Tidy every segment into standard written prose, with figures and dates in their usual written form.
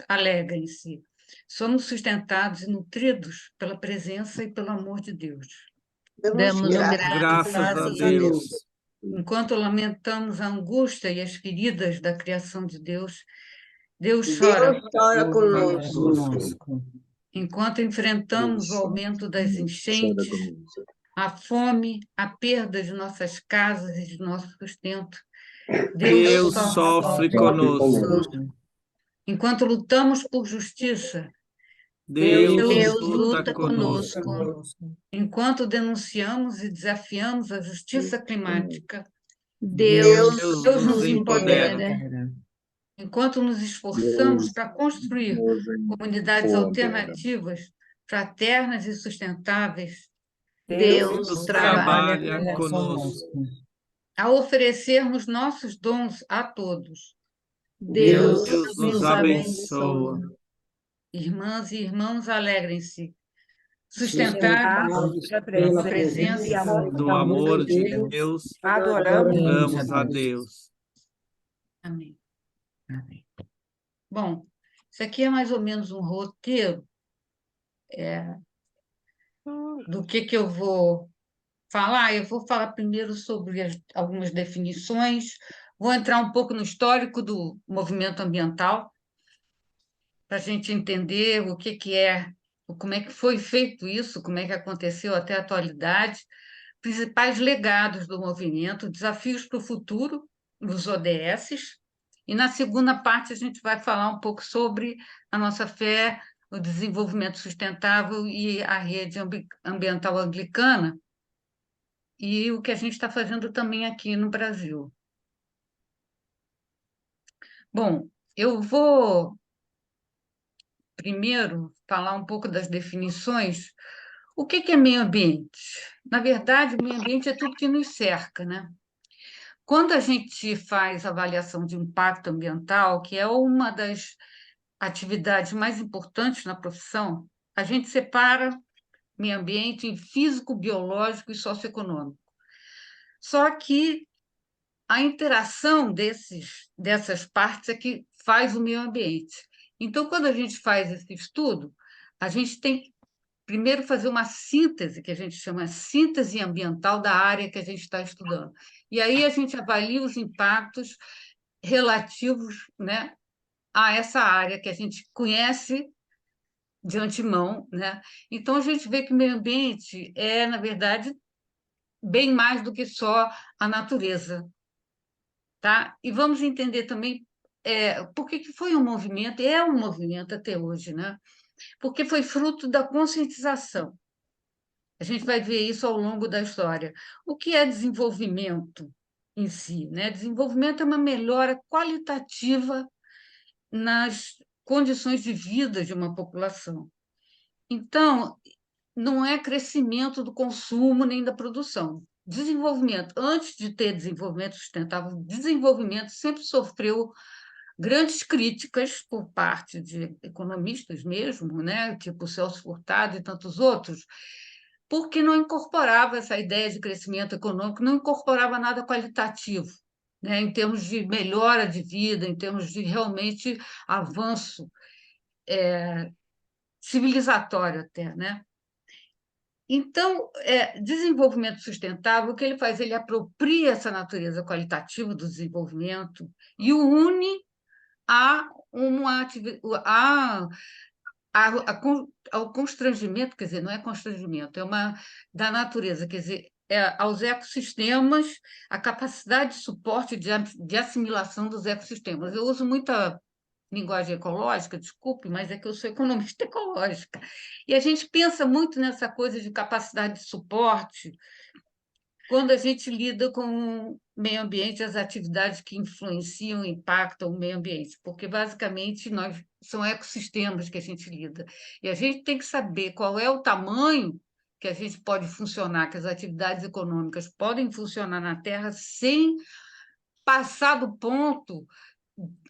Alegrem-se. Somos sustentados e nutridos pela presença e pelo amor de Deus. Damos Graças a Deus. Enquanto lamentamos a angústia e as feridas da criação de Deus, Deus Deus chora. chora conosco. Enquanto enfrentamos o aumento das enchentes, a fome, a perda de nossas casas e de nosso sustento, Deus sofre conosco. Enquanto lutamos por justiça, Deus luta conosco. enquanto denunciamos e desafiamos a justiça climática, Deus nos empodera. Enquanto nos esforçamos para construir comunidades alternativas, fraternas e sustentáveis, Deus trabalha conosco. a oferecermos nossos dons a todos. Deus nos abençoa. Irmãs e irmãos, alegrem-se, sustentados pela presença Do amor de Deus, adoramos a Deus. Amém. Bom, isso aqui é mais ou menos um roteiro do que eu vou falar. Eu vou falar primeiro sobre algumas definições, vou entrar um pouco no histórico do movimento ambiental, para a gente entender o que é, como é que foi feito isso, como é que aconteceu até a atualidade, principais legados do movimento, desafios para o futuro, os ODS, e na segunda parte a gente vai falar um pouco sobre a nossa fé, o desenvolvimento sustentável e a rede ambiental anglicana, e o que a gente está fazendo também aqui no Brasil. Bom, eu vou primeiro falar um pouco das definições. O que é meio ambiente? Na verdade, o meio ambiente é tudo que nos cerca, né? Quando a gente faz avaliação de impacto ambiental, que é uma das atividades mais importantes na profissão, a gente separa meio ambiente em físico, biológico e socioeconômico. Só que a interação dessas partes é que faz o meio ambiente. Então, quando a gente faz esse estudo, a gente tem que primeiro fazer uma síntese, que a gente chama síntese ambiental da área que a gente está estudando. E aí a gente avalia os impactos relativos, né, a essa área que a gente conhece de antemão, né? Então, a gente vê que o meio ambiente é, na verdade, bem mais do que só a natureza, tá? E vamos entender também por que foi um movimento, e é um movimento até hoje, né? Porque foi fruto da conscientização. A gente vai ver isso ao longo da história. O que é desenvolvimento em si, né? Desenvolvimento é uma melhora qualitativa nas condições de vida de uma população. Então, não é crescimento do consumo nem da produção. Desenvolvimento, antes de ter desenvolvimento sustentável, desenvolvimento sempre sofreu grandes críticas por parte de economistas mesmo, né, tipo Celso Furtado e tantos outros, porque não incorporava essa ideia de crescimento econômico, não incorporava nada qualitativo, né, em termos de melhora de vida, em termos de realmente avanço civilizatório até, né? Então, desenvolvimento sustentável, o que ele faz? Ele apropria essa natureza qualitativa do desenvolvimento e o une a uma ao constrangimento, quer dizer, não é constrangimento, é uma da natureza, quer dizer, aos ecossistemas, a capacidade de suporte de assimilação dos ecossistemas. Eu uso muita linguagem ecológica, desculpe, mas é que eu sou economista ecológica. E a gente pensa muito nessa coisa de capacidade de suporte quando a gente lida com o meio ambiente, as atividades que influenciam, impactam o meio ambiente, porque basicamente são ecossistemas que a gente lida. E a gente tem que saber qual é o tamanho que a gente pode funcionar, que as atividades econômicas podem funcionar na Terra sem passar do ponto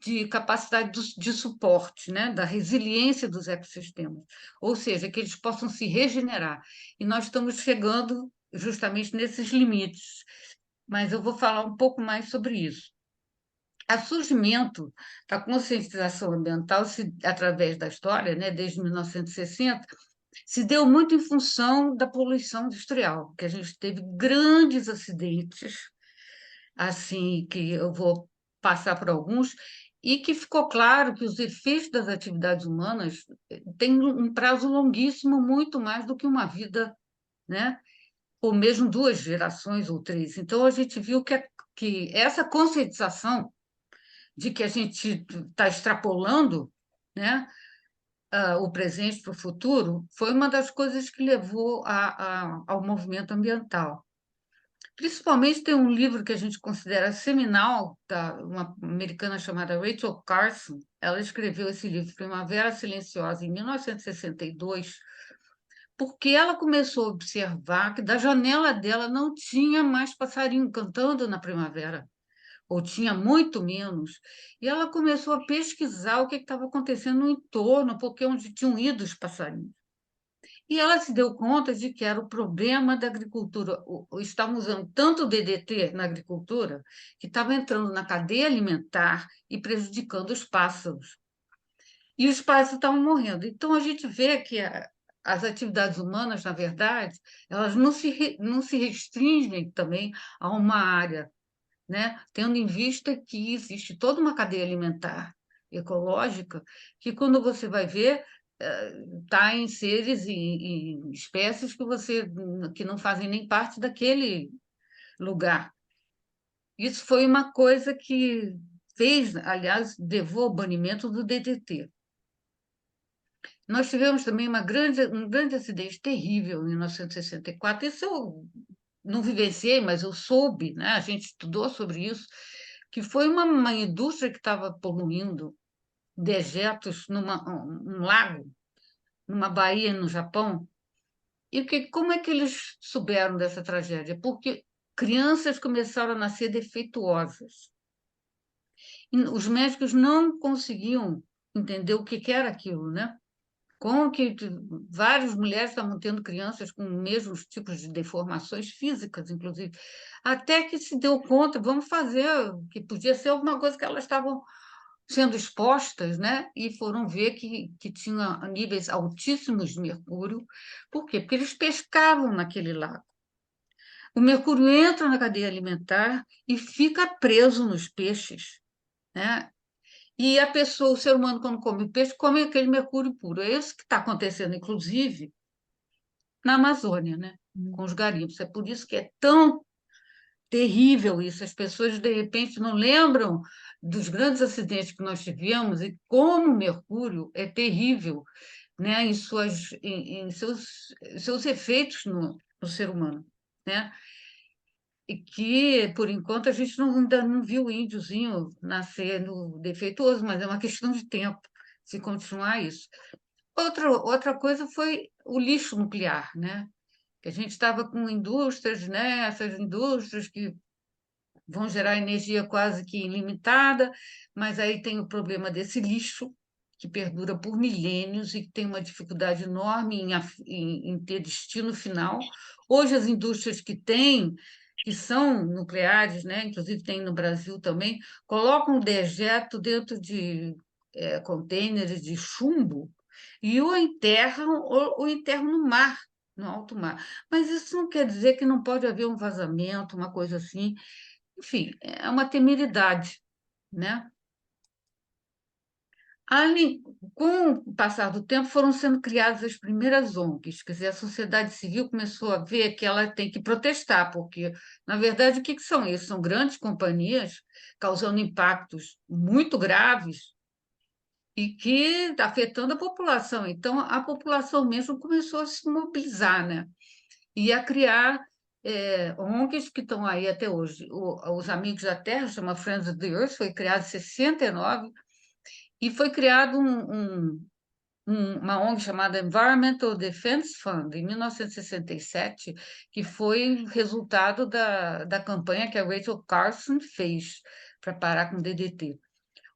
de capacidade de suporte, né, da resiliência dos ecossistemas, ou seja, que eles possam se regenerar. E nós estamos chegando justamente nesses limites, mas eu vou falar um pouco mais sobre isso. surgimento da conscientização ambiental através da história, né, desde 1960, se deu muito em função da poluição industrial, que a gente teve grandes acidentes, assim, que eu vou passar por alguns, e que ficou claro que os efeitos das atividades humanas têm um prazo longuíssimo, muito mais do que uma vida, né? Ou mesmo 2 gerações ou 3. Então, a gente viu que essa conscientização de que a gente está extrapolando, né, o presente para o futuro, foi uma das coisas que levou ao movimento ambiental. Principalmente tem um livro que a gente considera seminal, da uma americana chamada Rachel Carson. Ela escreveu esse livro, Primavera Silenciosa, em 1962, porque ela começou a observar que da janela dela não tinha mais passarinho cantando na primavera, ou tinha muito menos. E ela começou a pesquisar o que estava acontecendo no entorno, porque onde tinham ido os passarinhos. E ela se deu conta de que era o problema da agricultura. Estavam usando tanto o DDT na agricultura que estava entrando na cadeia alimentar e prejudicando os pássaros. E os pássaros estavam morrendo. Então, a gente vê que as atividades humanas, na verdade, elas não se restringem também a uma área, né? Tendo em vista que existe toda uma cadeia alimentar ecológica que, quando você vai ver, está em seres e em espécies que não fazem nem parte daquele lugar. Isso foi uma coisa que fez, aliás, levou ao banimento do DDT. Nós tivemos também um grande acidente terrível em 1964. Isso eu não vivenciei, mas eu soube, né? A gente estudou sobre isso, que foi uma indústria que estava poluindo dejetos um lago, numa baía no Japão. E como é que eles souberam dessa tragédia? Porque crianças começaram a nascer defeituosas. E os médicos não conseguiam entender o que era aquilo, né? Como que várias mulheres estavam tendo crianças com os mesmos tipos de deformações físicas, inclusive, até que se deu conta, vamos fazer, que podia ser alguma coisa que elas estavam sendo expostas, né? E foram ver que tinha níveis altíssimos de mercúrio. Por quê? Porque eles pescavam naquele lago. O mercúrio entra na cadeia alimentar e fica preso nos peixes, né? E a pessoa, o ser humano, quando come peixe, come aquele mercúrio puro. É isso que está acontecendo, inclusive, na Amazônia, né? Com os garimpos. É por isso que é tão terrível isso. As pessoas, de repente, não lembram dos grandes acidentes que nós tivemos e como o mercúrio é terrível, né? Em seus efeitos no ser humano, né? E que, por enquanto, a gente ainda não viu o índiozinho nascendo defeituoso, mas é uma questão de tempo se continuar isso. Outra coisa foi o lixo nuclear, né? Que a gente estava com indústrias, né? Essas indústrias que vão gerar energia quase que ilimitada, mas aí tem o problema desse lixo, que perdura por milênios e que tem uma dificuldade enorme em ter destino final. Hoje, as indústrias que são nucleares, né, inclusive tem no Brasil também, colocam o dejeto dentro de contêineres de chumbo e o enterram no mar, no alto mar. Mas isso não quer dizer que não pode haver um vazamento, uma coisa assim. Enfim, é uma temeridade, né? Com o passar do tempo, foram sendo criadas as primeiras ONGs, quer dizer, a sociedade civil começou a ver que ela tem que protestar, porque, na verdade, o que são isso? São grandes companhias causando impactos muito graves e que está afetando a população. Então, a população mesmo começou a se mobilizar, né? E a criar ONGs que estão aí até hoje. Os Amigos da Terra, chama Friends of the Earth, foi criado em 69, e foi criado uma ONG chamada Environmental Defense Fund, em 1967, que foi resultado da campanha que a Rachel Carson fez para parar com o DDT.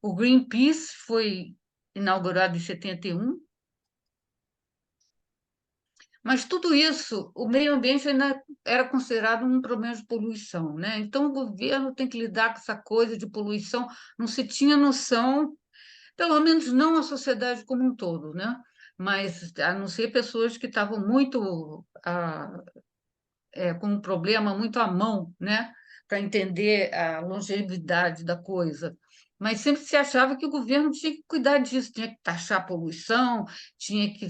O Greenpeace foi inaugurado em 71, Mas tudo isso, o meio ambiente ainda era considerado um problema de poluição, né? Então, o governo tem que lidar com essa coisa de poluição, não se tinha noção, pelo menos não a sociedade como um todo, né? Mas, a não ser pessoas que estavam muito com um problema muito à mão, né? Para entender a longevidade da coisa. Mas sempre se achava que o governo tinha que cuidar disso, tinha que taxar a poluição, tinha que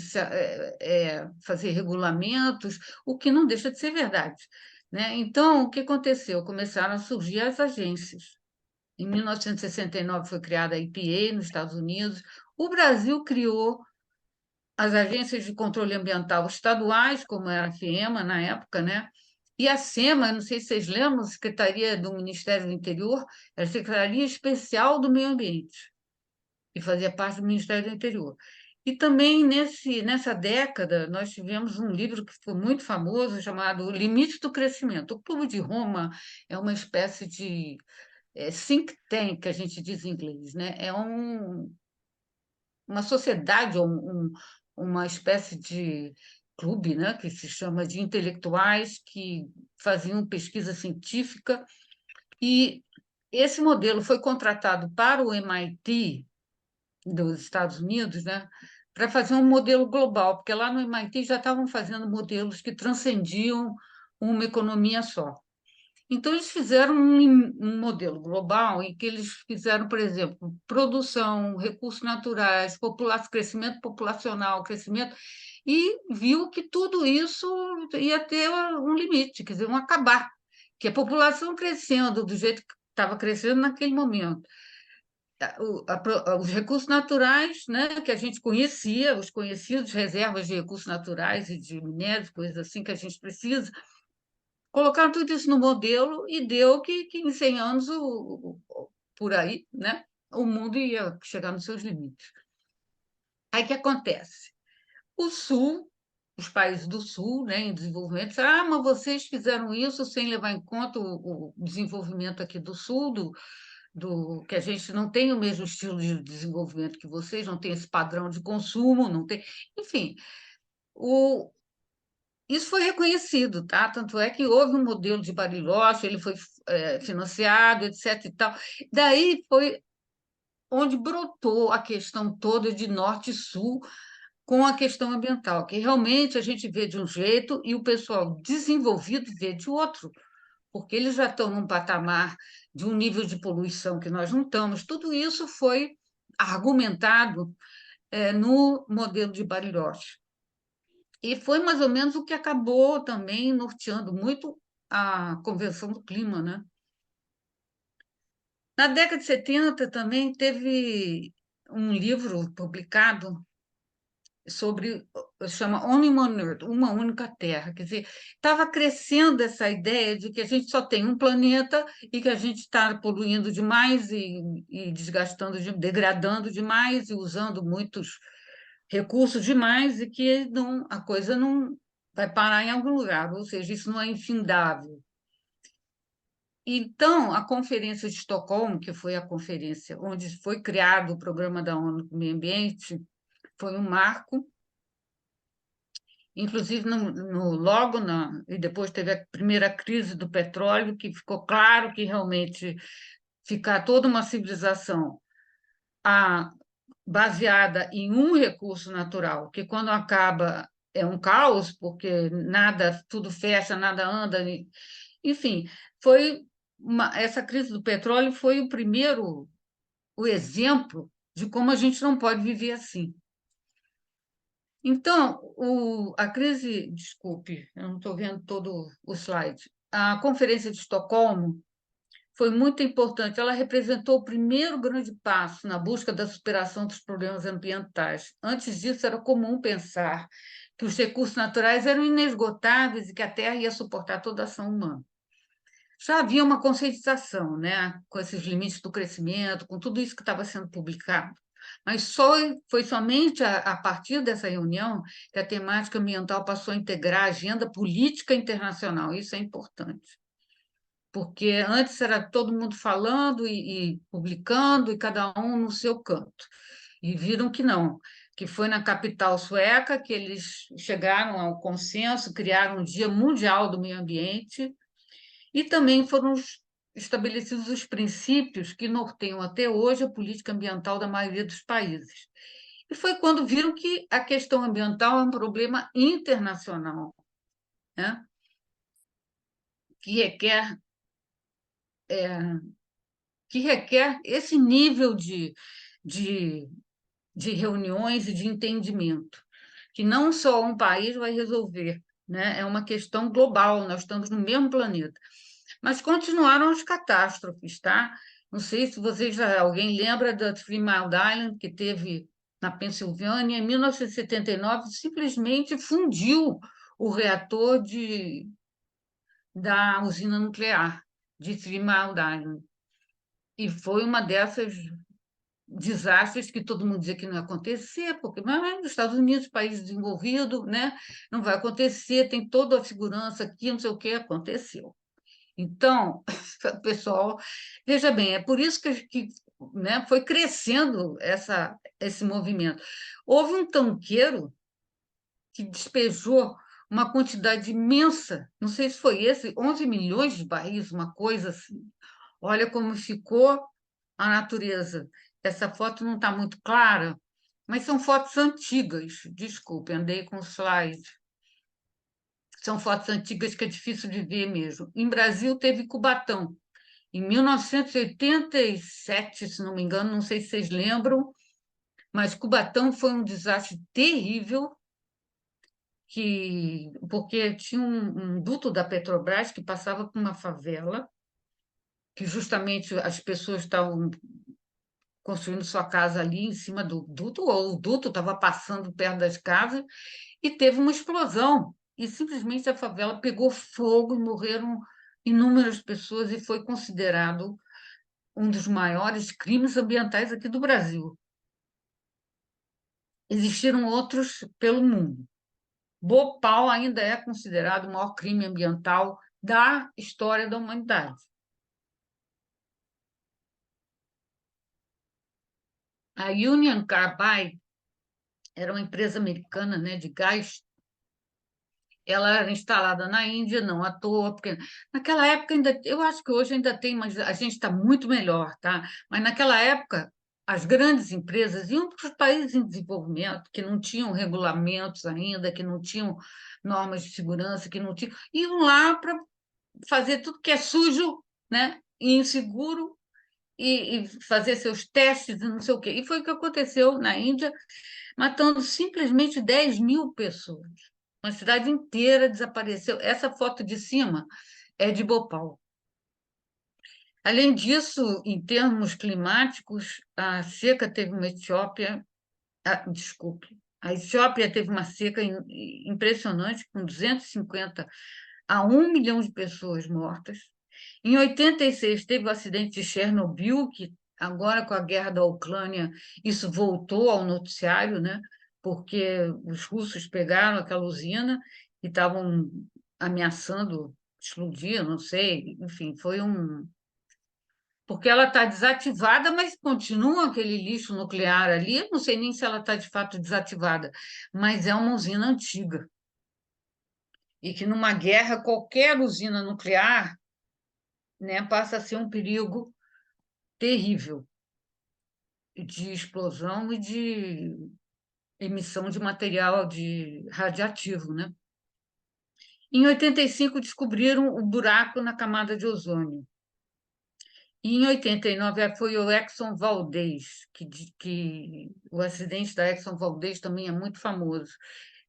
fazer regulamentos, o que não deixa de ser verdade, né? Então, o que aconteceu? Começaram a surgir as agências. Em 1969 foi criada a EPA nos Estados Unidos. O Brasil criou as agências de controle ambiental estaduais, como era a FIEMA na época, né? E a SEMA, não sei se vocês lembram, Secretaria do Ministério do Interior, era a Secretaria Especial do Meio Ambiente, e fazia parte do Ministério do Interior. E também, nessa década, nós tivemos um livro que foi muito famoso, chamado O Limite do Crescimento. O Clube de Roma é uma espécie de think tank, que a gente diz em inglês, né? É uma sociedade, uma espécie de clube, né, que se chama de intelectuais que faziam pesquisa científica, e esse modelo foi contratado para o MIT dos Estados Unidos, né, para fazer um modelo global, porque lá no MIT já estavam fazendo modelos que transcendiam uma economia só. Então, eles fizeram um modelo global em que eles fizeram, por exemplo, produção, recursos naturais, crescimento populacional, crescimento, e viu que tudo isso ia ter um limite, quer dizer, um acabar, que a população crescendo do jeito que estava crescendo naquele momento. Os recursos naturais, né, que a gente conhecia, os conhecidos reservas de recursos naturais e de minérios, coisas assim que a gente precisa, colocaram tudo isso no modelo e deu que em 100 anos, por aí, né, o mundo ia chegar nos seus limites. Aí o que acontece? O Sul, os países do Sul, né, em desenvolvimento, disseram, mas vocês fizeram isso sem levar em conta o desenvolvimento aqui do Sul, que a gente não tem o mesmo estilo de desenvolvimento que vocês, não tem esse padrão de consumo, não tem. Enfim, isso foi reconhecido, tá? Tanto é que houve um modelo de Bariloche, ele foi financiado, etc. e tal. Daí foi onde brotou a questão toda de norte e sul com a questão ambiental, que realmente a gente vê de um jeito e o pessoal desenvolvido vê de outro, porque eles já estão num patamar de um nível de poluição que nós não estamos. Tudo isso foi argumentado no modelo de Bariloche. E foi mais ou menos o que acabou também norteando muito a Convenção do Clima, né? Na década de 70 também teve um livro publicado sobre, chama Only One Earth, Uma Única Terra. Quer dizer, estava crescendo essa ideia de que a gente só tem um planeta e que a gente está poluindo demais e desgastando, degradando demais e usando muitos recursos demais e que não, a coisa não vai parar em algum lugar, ou seja, isso não é infindável. Então, a Conferência de Estocolmo, que foi a conferência onde foi criado o Programa da ONU para o Meio Ambiente, foi um marco, inclusive e depois teve a primeira crise do petróleo, que ficou claro que realmente ficar toda uma civilização baseada em um recurso natural, que quando acaba é um caos, porque nada, tudo fecha, nada anda, enfim, essa crise do petróleo foi o exemplo de como a gente não pode viver assim. Então, a crise, desculpe, eu não estou vendo todo o slide, a Conferência de Estocolmo foi muito importante. Ela representou o primeiro grande passo na busca da superação dos problemas ambientais. Antes disso, era comum pensar que os recursos naturais eram inesgotáveis e que a Terra ia suportar toda a ação humana. Já havia uma conscientização, né, com esses limites do crescimento, com tudo isso que estava sendo publicado. Mas foi somente a partir dessa reunião que a temática ambiental passou a integrar a agenda política internacional. Isso é importante, porque antes era todo mundo falando e publicando, e cada um no seu canto. e viram que não, que foi na capital sueca que eles chegaram ao consenso, criaram um Dia Mundial do Meio Ambiente, e também foram estabelecidos os princípios que norteiam até hoje a política ambiental da maioria dos países. E foi quando viram que a questão ambiental é um problema internacional, né? que requer, que requer esse nível de, de reuniões e de entendimento, que não só um país vai resolver, né? É uma questão global, nós estamos no mesmo planeta. Mas continuaram as catástrofes, tá? Não sei se vocês alguém lembra da Three Mile Island, que teve na Pensilvânia, em 1979, simplesmente fundiu o reator da usina nuclear de Three Mile Island. E foi uma dessas desastres que todo mundo dizia que não ia acontecer, porque mas nos Estados Unidos, país desenvolvido, né, não vai acontecer, tem toda a segurança aqui, não sei o que, aconteceu. Então, pessoal, veja bem, é por isso que né, foi crescendo esse movimento. Houve um tanqueiro que despejou uma quantidade imensa, não sei se foi esse, 11 milhões de barris, uma coisa assim. Olha como ficou a natureza. Essa foto não está muito clara, mas são fotos antigas. Desculpe, andei com slide. São fotos antigas que é difícil de ver mesmo. Em Brasil, teve Cubatão. Em 1987, se não me engano, não sei se vocês lembram, mas Cubatão foi um desastre terrível, porque tinha um duto da Petrobras que passava por uma favela, que justamente as pessoas estavam construindo sua casa ali em cima do duto, ou o duto estava passando perto das casas, e teve uma explosão. E simplesmente a favela pegou fogo e morreram inúmeras pessoas, e foi considerado um dos maiores crimes ambientais aqui do Brasil. Existiram outros pelo mundo. Bhopal ainda é considerado o maior crime ambiental da história da humanidade. A Union Carbide era uma empresa americana, né, de gás. Ela era instalada na Índia, não à toa, porque naquela época ainda, eu acho que hoje ainda tem, mas a gente está muito melhor, tá? Mas naquela época as grandes empresas iam para os países em desenvolvimento, que não tinham regulamentos ainda, que não tinham normas de segurança, que não tinham, iam lá para fazer tudo que é sujo, né? E inseguro, e fazer seus testes e não sei o quê. E foi o que aconteceu na Índia, matando simplesmente 10 mil pessoas. Uma cidade inteira desapareceu. Essa foto de cima é de Bhopal. Além disso, em termos climáticos, a seca teve uma Etiópia, desculpe, a Etiópia teve uma seca impressionante, com 250 a 1 milhão de pessoas mortas. Em 86 teve o acidente de Chernobyl, que agora com a guerra da Ucrânia isso voltou ao noticiário, né? Porque os russos pegaram aquela usina e estavam ameaçando explodir, não sei, enfim, foi um. Porque ela está desativada, mas continua aquele lixo nuclear ali. Eu não sei nem se ela está de fato desativada, mas é uma usina antiga. E que numa guerra, qualquer usina nuclear, né, passa a ser um perigo terrível de explosão e de emissão de material radiativo, né? Em 85 descobriram o buraco na camada de ozônio. E em 89 foi o Exxon Valdez, que o acidente da Exxon Valdez também é muito famoso,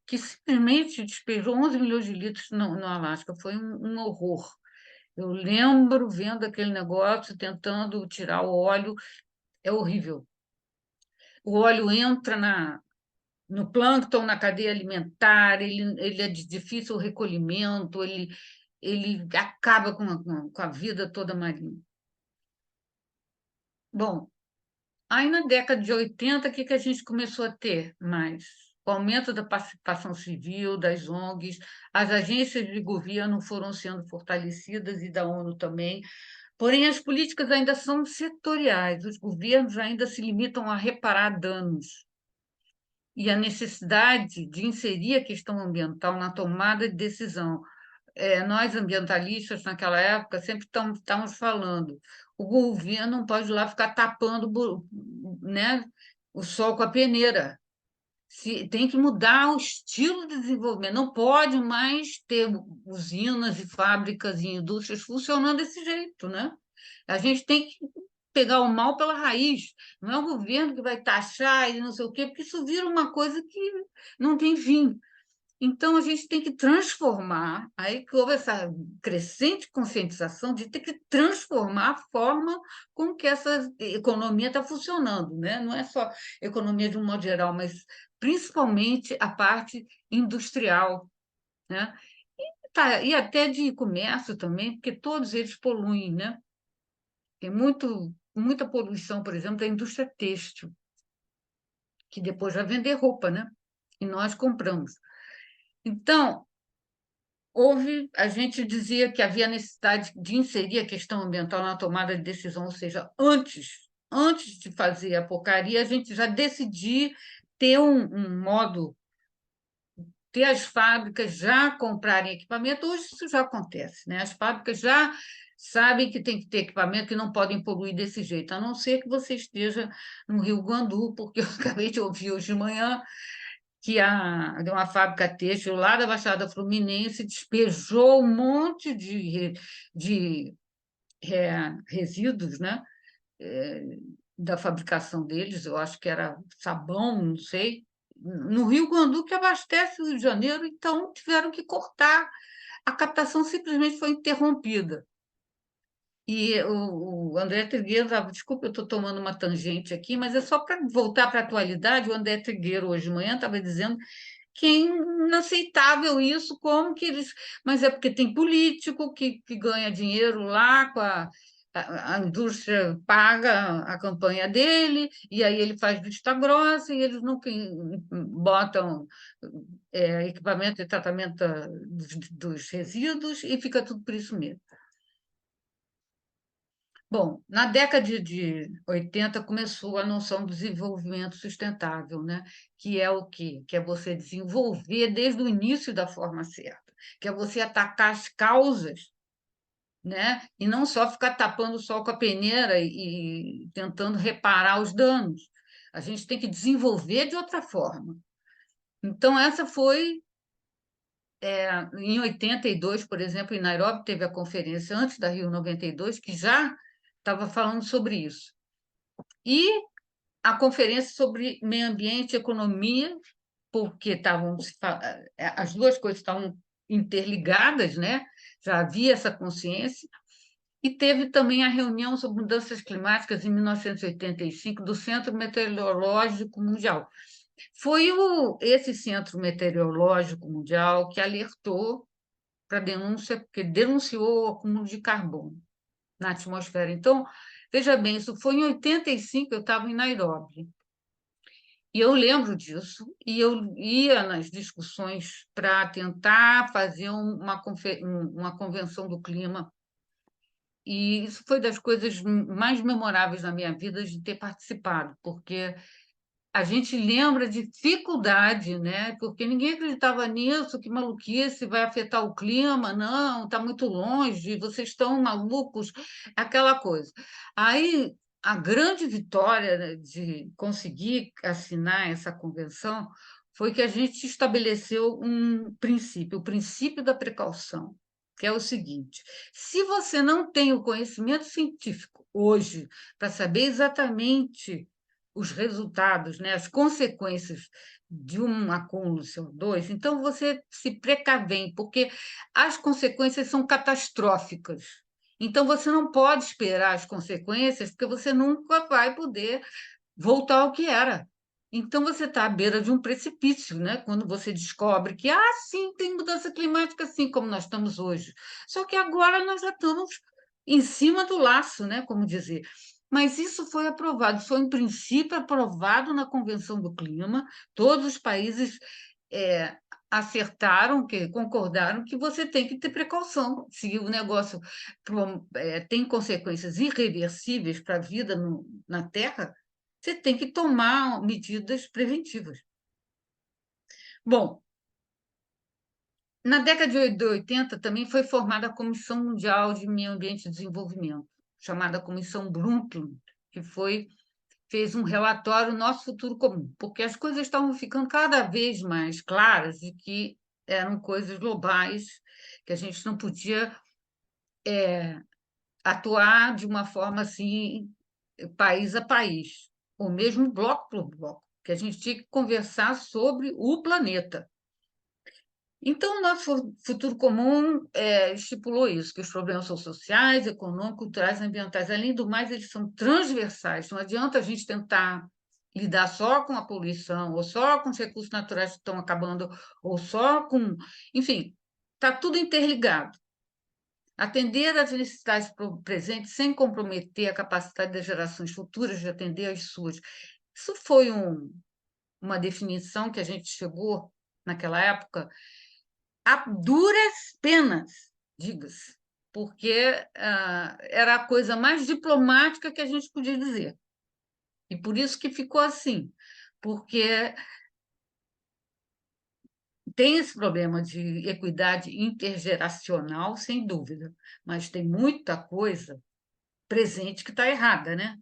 que simplesmente despejou 11 milhões de litros no Alasca. Foi um horror. Eu lembro vendo aquele negócio, tentando tirar o óleo, é horrível. O óleo entra no plâncton, na cadeia alimentar, ele é de difícil recolhimento, ele acaba com a vida toda marinha. Bom, aí na década de 80, o que a gente começou a ter mais? O aumento da participação civil, das ONGs, as agências de governo foram sendo fortalecidas e da ONU também, Porém, as políticas ainda são setoriais, os governos ainda se limitam a reparar danos. E a necessidade de inserir a questão ambiental na tomada de decisão. Nós, ambientalistas, naquela época, sempre estamos falando, o governo não pode ir lá ficar tapando, né, o sol com a peneira. Tem que mudar o estilo de desenvolvimento, não pode mais ter usinas e fábricas e indústrias funcionando desse jeito, né? A gente tem que pegar o mal pela raiz, não é o governo que vai taxar e não sei o quê, porque isso vira uma coisa que não tem fim. Então, a gente tem que transformar, aí que houve essa crescente conscientização de ter que transformar a forma com que essa economia está funcionando, né? Não é só economia de um modo geral, mas principalmente a parte industrial, né? E até de comércio também, porque todos eles poluem, né? Tem muita poluição, por exemplo, da indústria têxtil, que depois vai vender roupa, né? E nós compramos. Então, a gente dizia que havia necessidade de inserir a questão ambiental na tomada de decisão, ou seja, antes de fazer a porcaria, a gente já decidir ter um modo, ter as fábricas já comprarem equipamento. Hoje isso já acontece, né? As fábricas já sabem que tem que ter equipamento, que não podem poluir desse jeito, a não ser que você esteja no Rio Guandu, porque eu acabei de ouvir hoje de manhã que de uma fábrica têxtil lá da Baixada Fluminense despejou um monte de resíduos, né? Da fabricação deles, eu acho que era sabão, não sei, no Rio Guandu, que abastece o Rio de Janeiro, então tiveram que cortar. A captação simplesmente foi interrompida. E o André Trigueiro, desculpa, eu estou tomando uma tangente aqui, mas é só para voltar para a atualidade. O André Trigueiro, hoje de manhã, estava dizendo que é inaceitável isso, como que eles. Mas é porque tem político que ganha dinheiro lá com a indústria paga a campanha dele, e aí ele faz vista grossa, e eles nunca botam equipamento de tratamento dos resíduos, e fica tudo por isso mesmo. Bom, na década de 80 começou a noção do desenvolvimento sustentável, né? Que é o quê? Que é você desenvolver desde o início da forma certa, que é você atacar as causas, né? E não só ficar tapando o sol com a peneira e tentando reparar os danos. A gente tem que desenvolver de outra forma. Então, essa foi em 82, por exemplo, em Nairobi, teve a conferência antes da Rio 92, que já estava falando sobre isso. E a conferência sobre meio ambiente e economia, porque as duas coisas estavam interligadas, né? Já havia essa consciência. E teve também a reunião sobre mudanças climáticas em 1985 do Centro Meteorológico Mundial. Foi esse Centro Meteorológico Mundial que alertou para a denúncia, porque denunciou o acúmulo de carbono na atmosfera. Então, veja bem, isso foi em 85, eu estava em Nairobi. E eu lembro disso, e eu ia nas discussões para tentar fazer uma convenção do clima. E isso foi das coisas mais memoráveis na minha vida de ter participado, porque a gente lembra de dificuldade, né? Porque ninguém acreditava nisso, que maluquice vai afetar o clima, não, está muito longe, vocês estão malucos, aquela coisa. Aí a grande vitória, né, de conseguir assinar essa convenção foi que a gente estabeleceu um princípio, o princípio da precaução, que é o seguinte: se você não tem o conhecimento científico hoje para saber exatamente os resultados, né, as consequências de um acúmulo de CO2, então você se precavém, porque as consequências são catastróficas. Então você não pode esperar as consequências, porque você nunca vai poder voltar ao que era. Então você está à beira de um precipício, né? Quando você descobre que, sim, tem mudança climática, assim como nós estamos hoje. Só que agora nós já estamos em cima do laço, né? Como dizer. Mas isso foi aprovado, foi em princípio aprovado na Convenção do Clima. Todos os países acertaram, que concordaram que você tem que ter precaução. Se o negócio tem consequências irreversíveis para a vida na Terra, você tem que tomar medidas preventivas. Bom, na década de 80 também foi formada a Comissão Mundial de Meio Ambiente e Desenvolvimento, chamada Comissão Brundtland, que fez um relatório Nosso Futuro Comum, porque as coisas estavam ficando cada vez mais claras de que eram coisas globais, que a gente não podia atuar de uma forma assim, país a país, ou mesmo bloco por bloco, que a gente tinha que conversar sobre o planeta. Então, o nosso futuro comum estipulou isso, que os problemas são sociais, econômicos, culturais e ambientais. Além do mais, eles são transversais. Não adianta a gente tentar lidar só com a poluição, ou só com os recursos naturais que estão acabando, ou só com... Enfim, está tudo interligado. Atender às necessidades presentes sem comprometer a capacidade das gerações futuras de atender às suas. Isso foi uma definição que a gente chegou naquela época, a duras penas, diga-se, porque era a coisa mais diplomática que a gente podia dizer. E por isso que ficou assim, porque tem esse problema de equidade intergeracional, sem dúvida, mas tem muita coisa presente que está errada, né?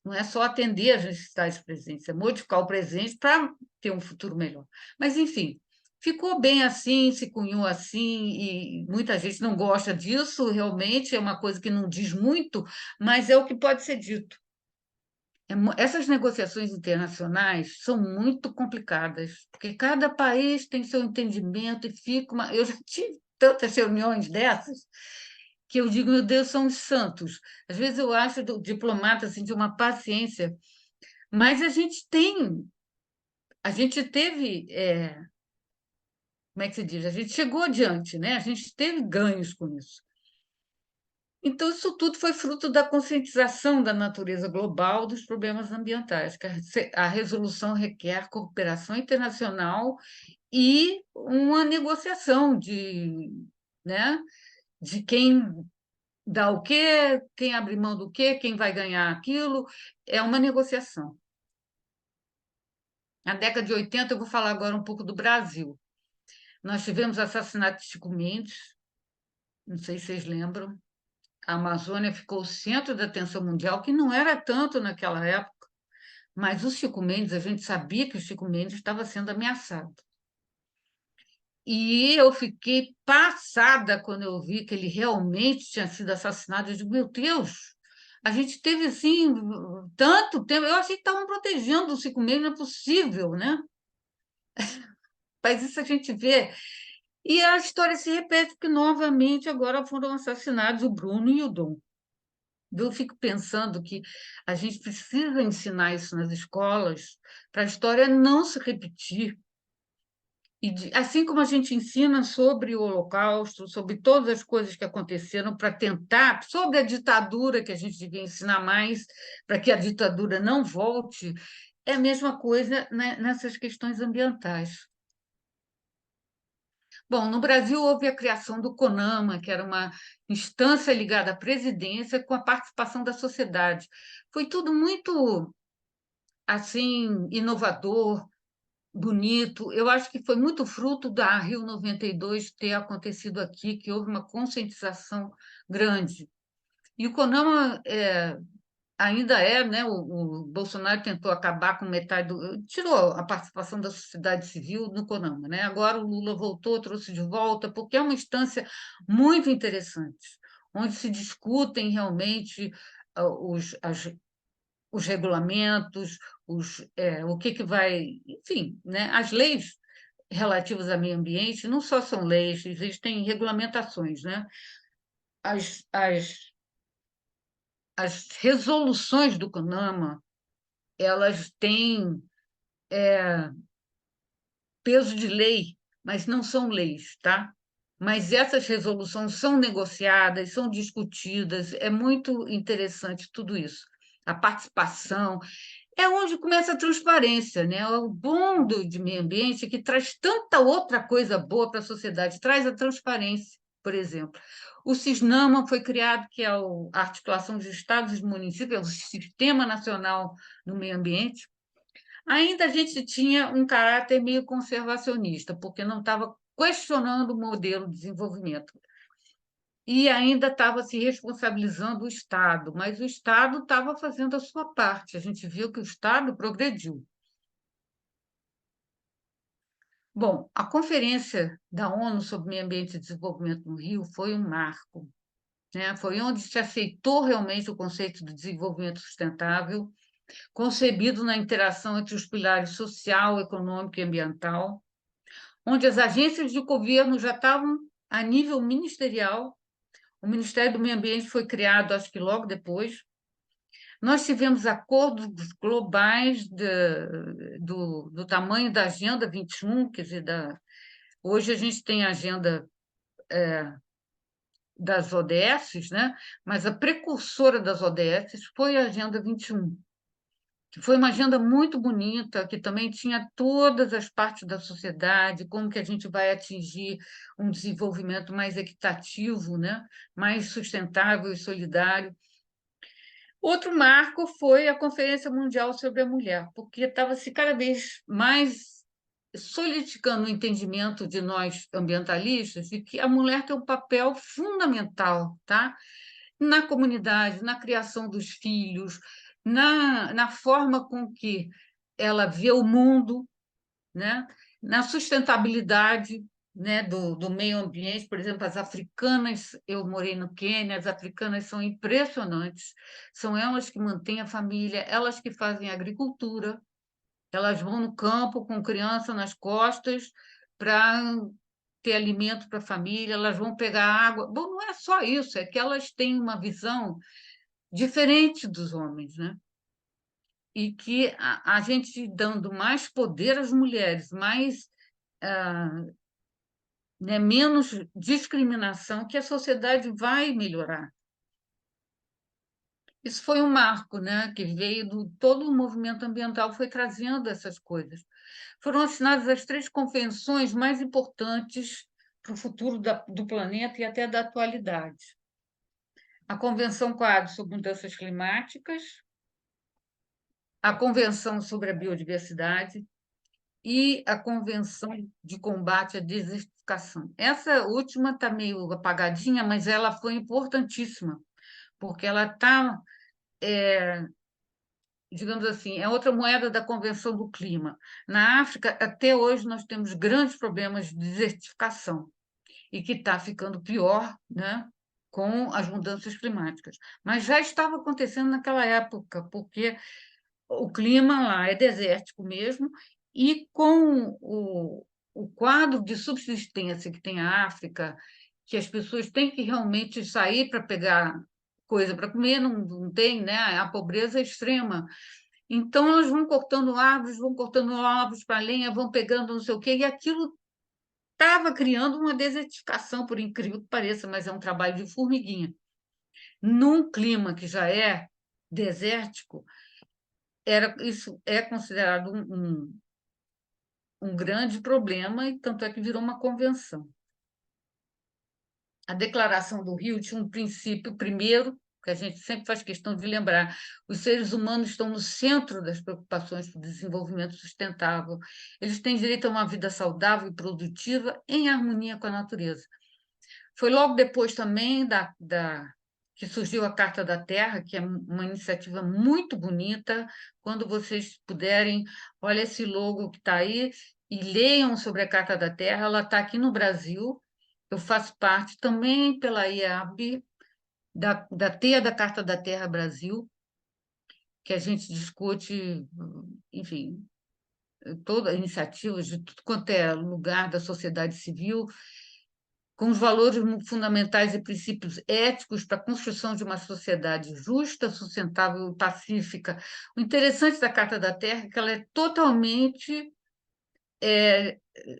Não é só atender às necessidades presentes, é modificar o presente para ter um futuro melhor. Mas, enfim, ficou bem assim, se cunhou assim, e muita gente não gosta disso, realmente é uma coisa que não diz muito, mas é o que pode ser dito. Essas negociações internacionais são muito complicadas, porque cada país tem seu entendimento e fica uma... Eu já tive tantas reuniões dessas que eu digo, meu Deus, são os santos. Às vezes eu acho do diplomata assim, de uma paciência, mas a gente teve, como é que se diz? A gente chegou adiante, né? A gente teve ganhos com isso. Então, isso tudo foi fruto da conscientização da natureza global dos problemas ambientais, que a resolução requer cooperação internacional e uma negociação né, de quem dá o quê, quem abre mão do quê, quem vai ganhar aquilo, é uma negociação. Na década de 80, eu vou falar agora um pouco do Brasil. Nós tivemos assassinato de Chico Mendes, não sei se vocês lembram. A Amazônia ficou o centro da atenção mundial, que não era tanto naquela época, mas o Chico Mendes, a gente sabia que o Chico Mendes estava sendo ameaçado. E eu fiquei passada quando eu vi que ele realmente tinha sido assassinado. Eu digo, meu Deus, a gente teve assim tanto tempo. Eu achei que estavam protegendo o Chico Mendes, não é possível, né? Mas isso a gente vê. E a história se repete, porque novamente agora foram assassinados o Bruno e o Dom. Eu fico pensando que a gente precisa ensinar isso nas escolas para a história não se repetir. Assim como a gente ensina sobre o Holocausto, sobre todas as coisas que aconteceram, para tentar, sobre a ditadura, que a gente devia ensinar mais, para que a ditadura não volte, é a mesma coisa, né, nessas questões ambientais. Bom, no Brasil houve a criação do CONAMA, que era uma instância ligada à presidência com a participação da sociedade. Foi tudo muito assim inovador, bonito. Eu acho que foi muito fruto da Rio 92 ter acontecido aqui, que houve uma conscientização grande. E o CONAMA ainda né? O Bolsonaro tentou acabar com metade tirou a participação da sociedade civil no CONAMA, né? Agora o Lula voltou, trouxe de volta, porque é uma instância muito interessante, onde se discutem realmente os regulamentos, o que vai, enfim, né? As leis relativas ao meio ambiente não só são leis, existem regulamentações, né? As, as, as resoluções do CONAMA, elas têm peso de lei, mas não são leis, tá? Mas essas resoluções são negociadas, são discutidas, é muito interessante tudo isso. A participação, é onde começa a transparência, né? O bom de meio ambiente é que traz tanta outra coisa boa para a sociedade, traz a transparência, por exemplo. O CISNAMA foi criado, que é a Articulação dos Estados e Municípios, é o Sistema Nacional do Meio Ambiente. Ainda a gente tinha um caráter meio conservacionista, porque não estava questionando o modelo de desenvolvimento. E ainda estava se responsabilizando o Estado, mas o Estado estava fazendo a sua parte. A gente viu que o Estado progrediu. Bom, a Conferência da ONU sobre Meio Ambiente e Desenvolvimento no Rio foi um marco, né? Foi onde se aceitou realmente o conceito de desenvolvimento sustentável, concebido na interação entre os pilares social, econômico e ambiental, onde as agências de governo já estavam a nível ministerial. O Ministério do Meio Ambiente foi criado, acho que logo depois. Nós tivemos acordos globais do tamanho da Agenda 21, quer dizer, hoje a gente tem a agenda das ODS, né? Mas a precursora das ODS foi a Agenda 21, que foi uma agenda muito bonita, que também tinha todas as partes da sociedade, como que a gente vai atingir um desenvolvimento mais equitativo, né? Mais sustentável e solidário. Outro marco foi a Conferência Mundial sobre a Mulher, porque estava se cada vez mais solidificando o entendimento de nós ambientalistas de que a mulher tem um papel fundamental, tá? Na comunidade, na criação dos filhos, na forma com que ela vê o mundo, né? Na sustentabilidade, né, do meio ambiente. Por exemplo, as africanas, eu morei no Quênia, as africanas são impressionantes, são elas que mantêm a família, elas que fazem agricultura, elas vão no campo com criança nas costas para ter alimento para a família, elas vão pegar água. Bom, não é só isso, é que elas têm uma visão diferente dos homens, né? E que a gente dando mais poder às mulheres, mais né, menos discriminação, que a sociedade vai melhorar. Isso foi um marco, né, que veio todo o movimento ambiental, foi trazendo essas coisas. Foram assinadas as 3 convenções mais importantes para o futuro do planeta e até da atualidade. A Convenção Quadro sobre Mudanças Climáticas, a Convenção sobre a Biodiversidade e a Convenção de Combate à Desertificação. Essa última está meio apagadinha, mas ela foi importantíssima, porque ela está, digamos assim, é outra moeda da Convenção do Clima. Na África, até hoje, nós temos grandes problemas de desertificação, e que está ficando pior, né, com as mudanças climáticas. Mas já estava acontecendo naquela época, porque o clima lá é desértico mesmo, e com o quadro de subsistência que tem a África, que as pessoas têm que realmente sair para pegar coisa para comer, não tem, né? A pobreza é extrema. Então, elas vão cortando árvores para lenha, vão pegando não sei o quê, e aquilo estava criando uma desertificação, por incrível que pareça, mas é um trabalho de formiguinha. Num clima que já é desértico, isso é considerado um grande problema, e tanto é que virou uma convenção. A Declaração do Rio tinha um princípio, primeiro, que a gente sempre faz questão de lembrar: os seres humanos estão no centro das preocupações do desenvolvimento sustentável, eles têm direito a uma vida saudável e produtiva em harmonia com a natureza. Foi logo depois também que surgiu a Carta da Terra, que é uma iniciativa muito bonita. Quando vocês puderem, olha esse logo que está aí e leiam sobre a Carta da Terra. Ela está aqui no Brasil. Eu faço parte também pela IAB, da TEA da Carta da Terra Brasil, que a gente discute, enfim, todas iniciativas de tudo quanto é lugar da sociedade civil, com os valores fundamentais e princípios éticos para a construção de uma sociedade justa, sustentável e pacífica. O interessante da Carta da Terra é que ela é totalmente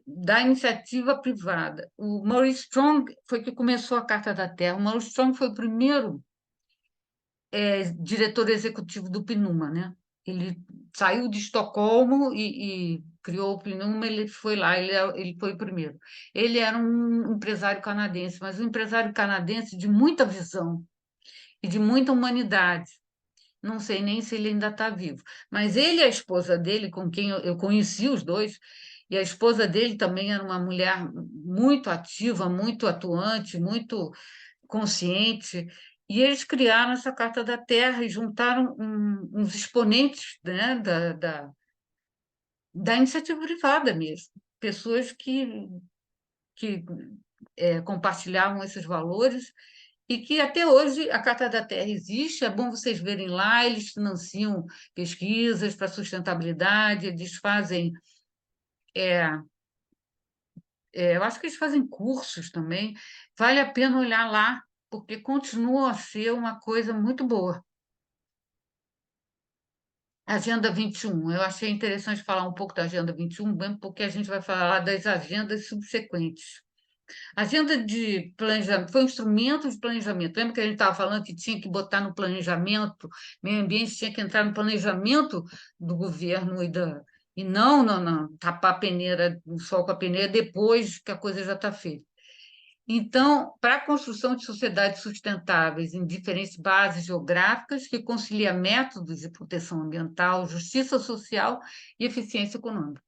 da iniciativa privada. O Maurice Strong foi que começou a Carta da Terra. O Maurice Strong foi o primeiro diretor executivo do PNUMA, né? Ele saiu de Estocolmo e criou o Plinuma, ele foi lá, ele foi o primeiro. Ele era um empresário canadense, mas um empresário canadense de muita visão e de muita humanidade. Não sei nem se ele ainda está vivo. Mas ele e a esposa dele, com quem eu conheci os dois, e a esposa dele também era uma mulher muito ativa, muito atuante, muito consciente, e eles criaram essa Carta da Terra e juntaram uns exponentes, né, da iniciativa privada mesmo, pessoas que compartilhavam esses valores e que até hoje a Carta da Terra existe, é bom vocês verem lá, eles financiam pesquisas para sustentabilidade, eles fazem, é, eu acho que eles fazem cursos também, vale a pena olhar lá, porque continua a ser uma coisa muito boa. Agenda 21, eu achei interessante falar um pouco da Agenda 21, mesmo porque a gente vai falar das agendas subsequentes. A agenda de planejamento foi um instrumento de planejamento. Lembra que a gente estava falando que tinha que botar no planejamento, meio ambiente tinha que entrar no planejamento do governo e não tapar a peneira, o sol com a peneira depois que a coisa já está feita. Então, para a construção de sociedades sustentáveis em diferentes bases geográficas, que concilia métodos de proteção ambiental, justiça social e eficiência econômica.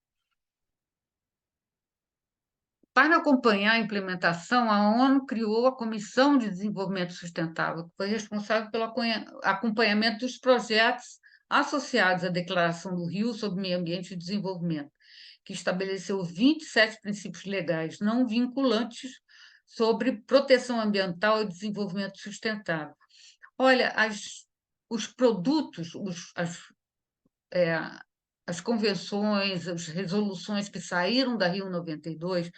Para acompanhar a implementação, a ONU criou a Comissão de Desenvolvimento Sustentável, que foi responsável pelo acompanhamento dos projetos associados à Declaração do Rio sobre Meio Ambiente e Desenvolvimento, que estabeleceu 27 princípios legais não vinculantes sobre proteção ambiental e desenvolvimento sustentável. Olha, os produtos, as convenções, as resoluções que saíram da Rio 92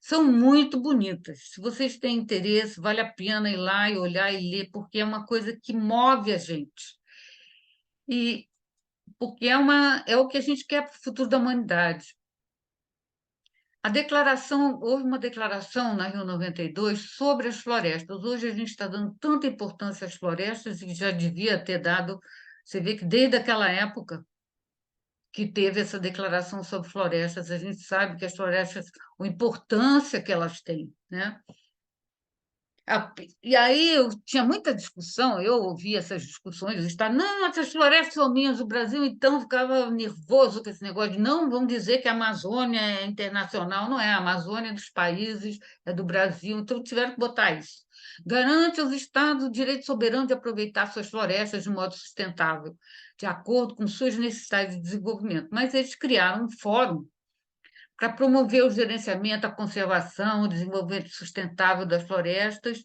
são muito bonitas. Se vocês têm interesse, vale a pena ir lá e olhar e ler, porque é uma coisa que move a gente. E porque é o que a gente quer para o futuro da humanidade. Houve uma declaração na Rio 92 sobre as florestas. Hoje a gente está dando tanta importância às florestas e já devia ter dado. Você vê que desde aquela época que teve essa declaração sobre florestas, a gente sabe que as florestas, a importância que elas têm, né? E aí eu tinha muita discussão, eu ouvia essas discussões, o Estado, não, essas florestas são minhas, o Brasil então ficava nervoso com esse negócio de não, vamos dizer que a Amazônia é internacional, não é, a Amazônia é dos países, é do Brasil, então tiveram que botar isso. Garante aos Estados o direito soberano de aproveitar suas florestas de modo sustentável, de acordo com suas necessidades de desenvolvimento. Mas eles criaram um fórum para promover o gerenciamento, a conservação, o desenvolvimento sustentável das florestas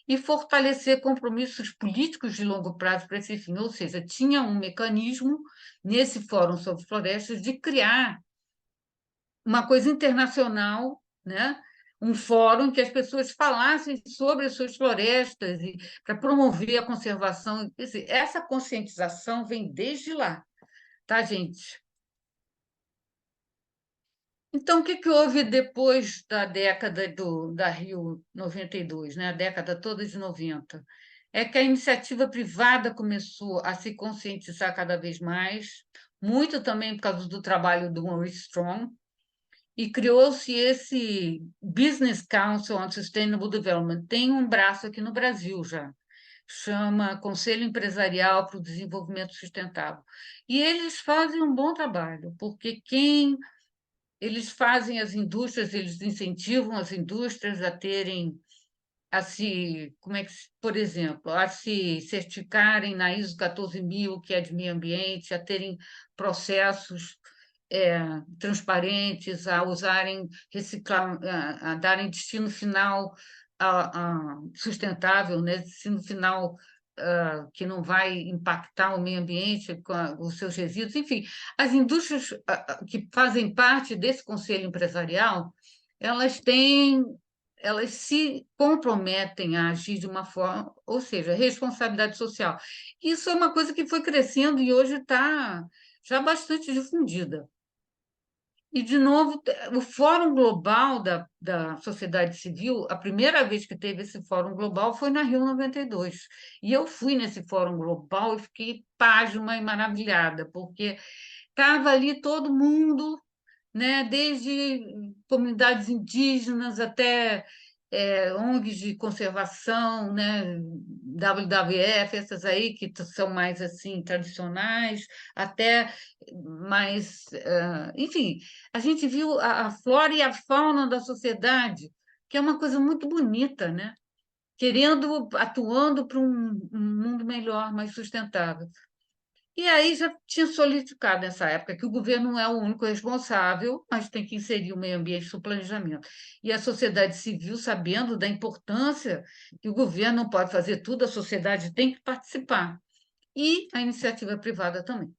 e fortalecer compromissos políticos de longo prazo para esse fim. Ou seja, tinha um mecanismo nesse Fórum sobre Florestas de criar uma coisa internacional, né? Um fórum em que as pessoas falassem sobre as suas florestas e para promover a conservação. Quer dizer, essa conscientização vem desde lá, tá, gente? Então, o que que houve depois da década da Rio 92, né? A década toda de 90? É que a iniciativa privada começou a se conscientizar cada vez mais, muito também por causa do trabalho do Maurice Strong, e criou-se esse Business Council on Sustainable Development. Tem um braço aqui no Brasil já, chama Conselho Empresarial para o Desenvolvimento Sustentável. E eles fazem um bom trabalho, porque eles fazem as indústrias, eles incentivam as indústrias a terem, como é que, por exemplo, a se certificarem na ISO 14000, que é de meio ambiente, a terem processos transparentes, a usarem, reciclar, a darem destino final sustentável, né? Destino final que não vai impactar o meio ambiente com os seus resíduos, enfim, as indústrias que fazem parte desse conselho empresarial, elas se comprometem a agir de uma forma, ou seja, responsabilidade social. Isso é uma coisa que foi crescendo e hoje está já bastante difundida. E, de novo, o Fórum Global da Sociedade Civil, a primeira vez que teve esse Fórum Global foi na Rio 92. E eu fui nesse Fórum Global e fiquei pasma e maravilhada, porque estava ali todo mundo, né, desde comunidades indígenas até ONGs de conservação, né, WWF, essas aí que são mais assim tradicionais, até mais, enfim, a gente viu a flora e a fauna da sociedade, que é uma coisa muito bonita, né? Atuando para um mundo melhor, mais sustentável. E aí já tinha solidificado nessa época que o governo não é o único responsável, mas tem que inserir o meio ambiente no planejamento. E a sociedade civil, sabendo da importância que o governo não pode fazer tudo, a sociedade tem que participar. E a iniciativa privada também.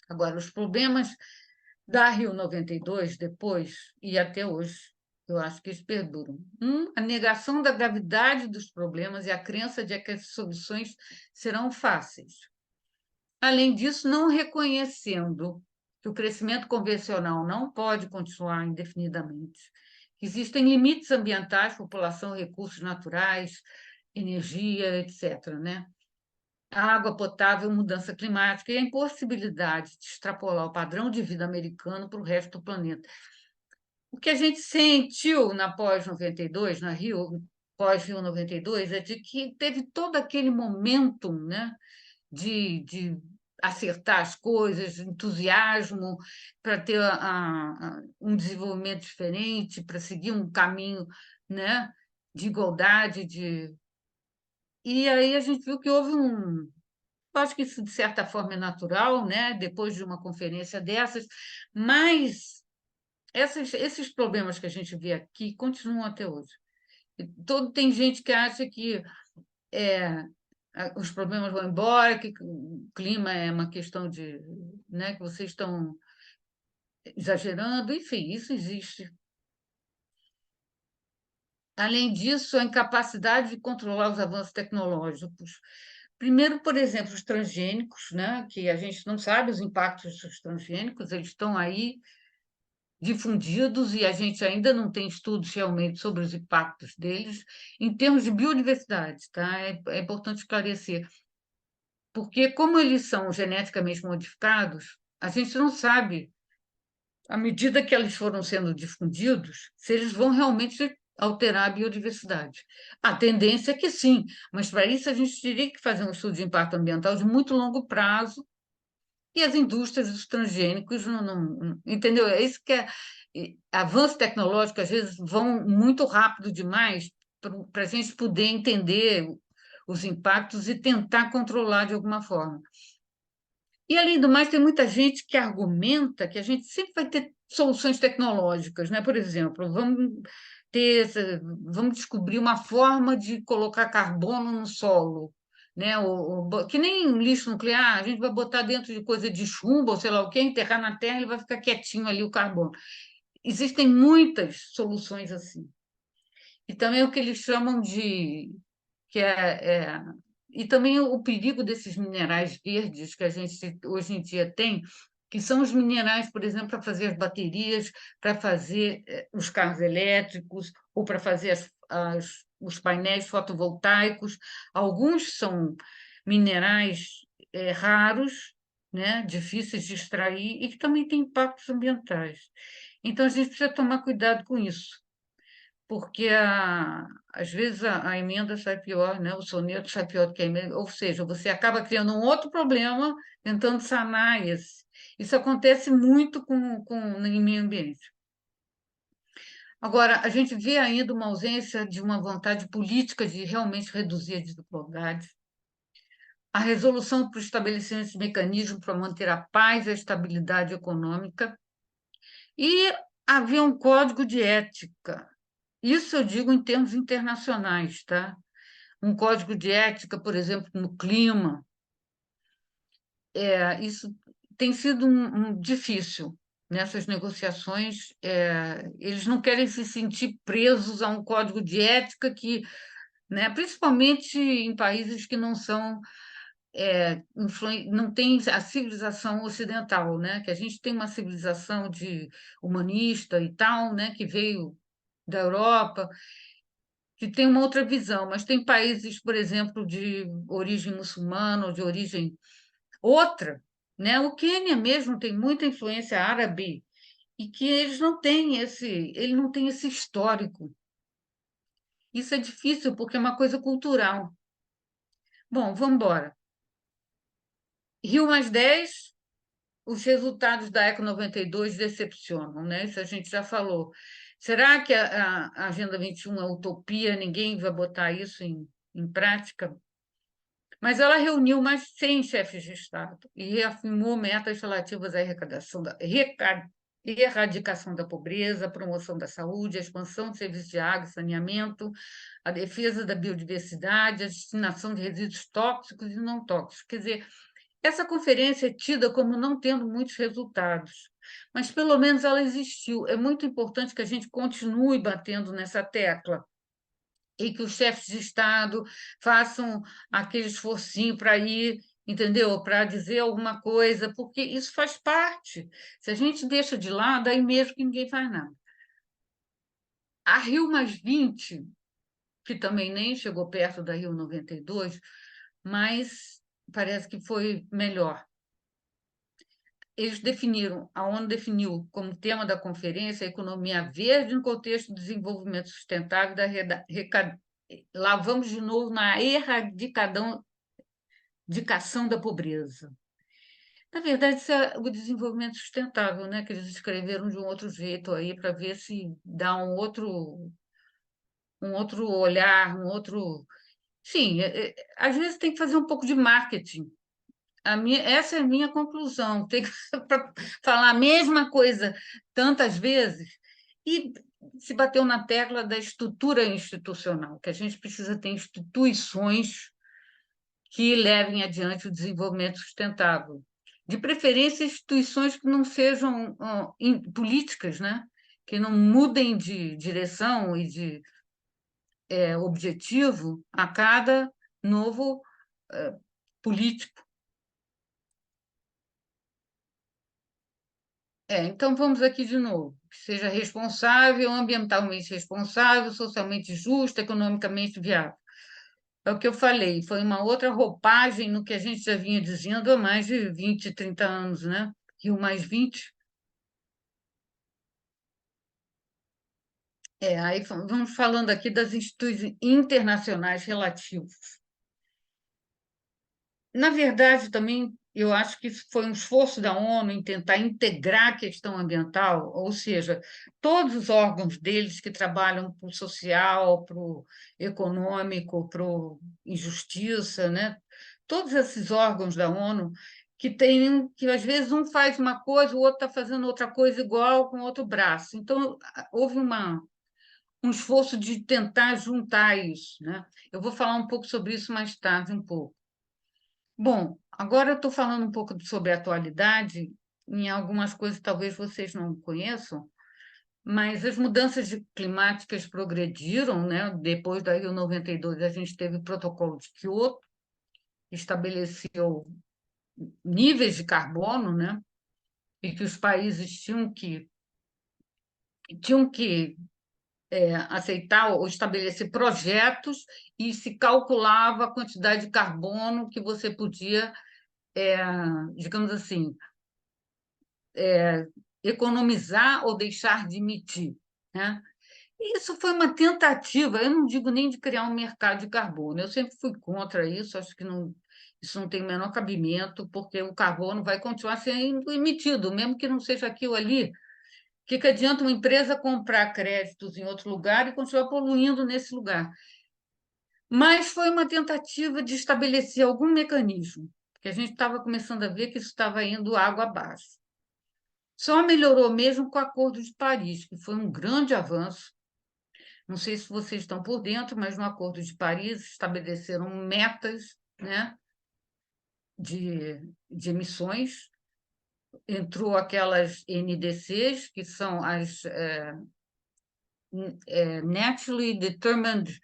Agora, os problemas da Rio 92, depois e até hoje, eu acho que eles perduram. A negação da gravidade dos problemas e a crença de que as soluções serão fáceis. Além disso, não reconhecendo que o crescimento convencional não pode continuar indefinidamente, que existem limites ambientais, população, recursos naturais, energia, etc., né? A água potável, mudança climática e a impossibilidade de extrapolar o padrão de vida americano para o resto do planeta. O que a gente sentiu na pós-92, na Rio, pós-Rio 92, é de que teve todo aquele momento, né, de acertar as coisas, entusiasmo para ter um desenvolvimento diferente, para seguir um caminho, né, de igualdade. E aí a gente viu que houve acho que isso, de certa forma, é natural, né, depois de uma conferência dessas, mas esses problemas que a gente vê aqui continuam até hoje. Tem gente que acha que é, os problemas vão embora, que o clima é uma questão de, né, que vocês estão exagerando, enfim, isso existe. Além disso, a incapacidade de controlar os avanços tecnológicos. Primeiro, por exemplo, os transgênicos, né, que a gente não sabe os impactos dos transgênicos, eles estão aí difundidos e a gente ainda não tem estudos realmente sobre os impactos deles em termos de biodiversidade, tá? É importante esclarecer. Porque, como eles são geneticamente modificados, a gente não sabe, à medida que eles foram sendo difundidos, se eles vão realmente alterar a biodiversidade. A tendência é que sim, mas para isso a gente teria que fazer um estudo de impacto ambiental de muito longo prazo e as indústrias dos transgênicos entendeu? É isso que é. Avanço tecnológico, às vezes, vão muito rápido demais para a gente poder entender os impactos e tentar controlar de alguma forma. E, além do mais, tem muita gente que argumenta que a gente sempre vai ter soluções tecnológicas, né? Por exemplo, vamos descobrir uma forma de colocar carbono no solo, né? Que nem lixo nuclear, a gente vai botar dentro de coisa de chumbo, ou sei lá o quê, enterrar na terra, ele vai ficar quietinho ali o carbono. Existem muitas soluções assim. E também o que eles chamam de que e também o perigo desses minerais verdes que a gente hoje em dia tem, que são os minerais, por exemplo, para fazer as baterias, para fazer os carros elétricos, ou para fazer os painéis fotovoltaicos. Alguns são minerais raros, né, difíceis de extrair, e que também têm impactos ambientais. Então, a gente precisa tomar cuidado com isso, porque às vezes a emenda sai pior, né? O soneto sai pior do que a emenda, ou seja, você acaba criando um outro problema tentando sanar esse. Isso acontece muito no meio ambiente. Agora, a gente vê ainda uma ausência de uma vontade política de realmente reduzir a desigualdade. A resolução para o estabelecimento de mecanismos para manter a paz e a estabilidade econômica. E havia um código de ética. Isso eu digo em termos internacionais, tá? Um código de ética, por exemplo, no clima. Isso tem sido difícil nessas negociações. Eles não querem se sentir presos a um código de ética que, né, principalmente em países que não são não tem a civilização ocidental, né? Que a gente tem uma civilização de humanista e tal, né? Que veio da Europa, que tem uma outra visão, mas tem países, por exemplo, de origem muçulmana ou de origem outra, né? O Quênia mesmo tem muita influência árabe e que ele não tem esse histórico. Isso é difícil porque é uma coisa cultural. Bom, vamos embora. Rio+10, os resultados da Eco 92 decepcionam, né? Isso a gente já falou. Será que a Agenda 21 é utopia? Ninguém vai botar isso em prática? Mas ela reuniu mais de 100 chefes de Estado e reafirmou metas relativas à erradicação da pobreza, a promoção da saúde, a expansão de serviços de água e saneamento, a defesa da biodiversidade, a destinação de resíduos tóxicos e não tóxicos. Quer dizer, essa conferência é tida como não tendo muitos resultados, mas pelo menos ela existiu. É muito importante que a gente continue batendo nessa tecla e que os chefes de Estado façam aquele esforcinho para ir, entendeu? Para dizer alguma coisa, porque isso faz parte. Se a gente deixa de lado, aí mesmo que ninguém faz nada. A Rio+20, que também nem chegou perto da Rio 92, mas parece que foi melhor. A ONU definiu como tema da conferência a economia verde no contexto do desenvolvimento sustentável lá vamos de novo na erradicação da pobreza. Na verdade, isso é o desenvolvimento sustentável, né? Que eles escreveram de um outro jeito aí para ver se dá um outro olhar, um outro. Sim, às vezes tem que fazer um pouco de marketing. Essa é a minha conclusão. Tem que falar a mesma coisa tantas vezes e se bateu na tecla da estrutura institucional, que a gente precisa ter instituições que levem adiante o desenvolvimento sustentável. De preferência, instituições que não sejam políticas, né? Que não mudem de direção e de objetivo a cada novo político. Então, vamos aqui de novo. Que seja responsável, ambientalmente responsável, socialmente justo, economicamente viável. É o que eu falei, foi uma outra roupagem no que a gente já vinha dizendo há mais de 20, 30 anos, né? Rio+20. Aí vamos falando aqui das instituições internacionais relativas. Na verdade, também, eu acho que isso foi um esforço da ONU em tentar integrar a questão ambiental, ou seja, todos os órgãos deles que trabalham para o social, para o econômico, para a injustiça, né? Todos esses órgãos da ONU que às vezes um faz uma coisa, o outro está fazendo outra coisa igual com outro braço. Então, houve um esforço de tentar juntar isso, né? Eu vou falar um pouco sobre isso mais tarde, um pouco. Bom, agora eu estou falando um pouco sobre a atualidade, em algumas coisas talvez vocês não conheçam, mas as mudanças climáticas progrediram, né? Depois da Rio 92, a gente teve o Protocolo de Kyoto, que estabeleceu níveis de carbono, né? E que os países tinham que aceitar ou estabelecer projetos e se calculava a quantidade de carbono que você podia, digamos assim, economizar ou deixar de emitir, né? E isso foi uma tentativa, eu não digo nem de criar um mercado de carbono, eu sempre fui contra isso, acho que isso não tem o menor cabimento, porque o carbono vai continuar sendo emitido, mesmo que não seja aquilo ali. O que adianta uma empresa comprar créditos em outro lugar e continuar poluindo nesse lugar? Mas foi uma tentativa de estabelecer algum mecanismo, porque a gente estava começando a ver que isso estava indo água abaixo. Só melhorou mesmo com o Acordo de Paris, que foi um grande avanço. Não sei se vocês estão por dentro, mas no Acordo de Paris estabeleceram metas, né, de emissões. Entrou aquelas NDCs, que são as Naturally Determined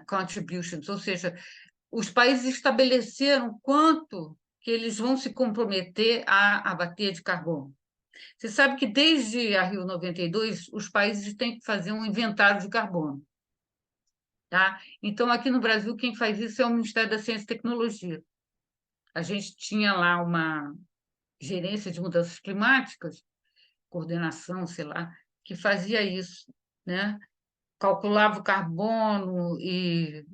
Contributions, ou seja, os países estabeleceram quanto que eles vão se comprometer a abater de carbono. Você sabe que desde a Rio 92 os países têm que fazer um inventário de carbono. Tá? Então, aqui no Brasil, quem faz isso é o Ministério da Ciência e Tecnologia. A gente tinha lá uma gerência de mudanças climáticas, coordenação, sei lá, que fazia isso, né? Calculava o carbono e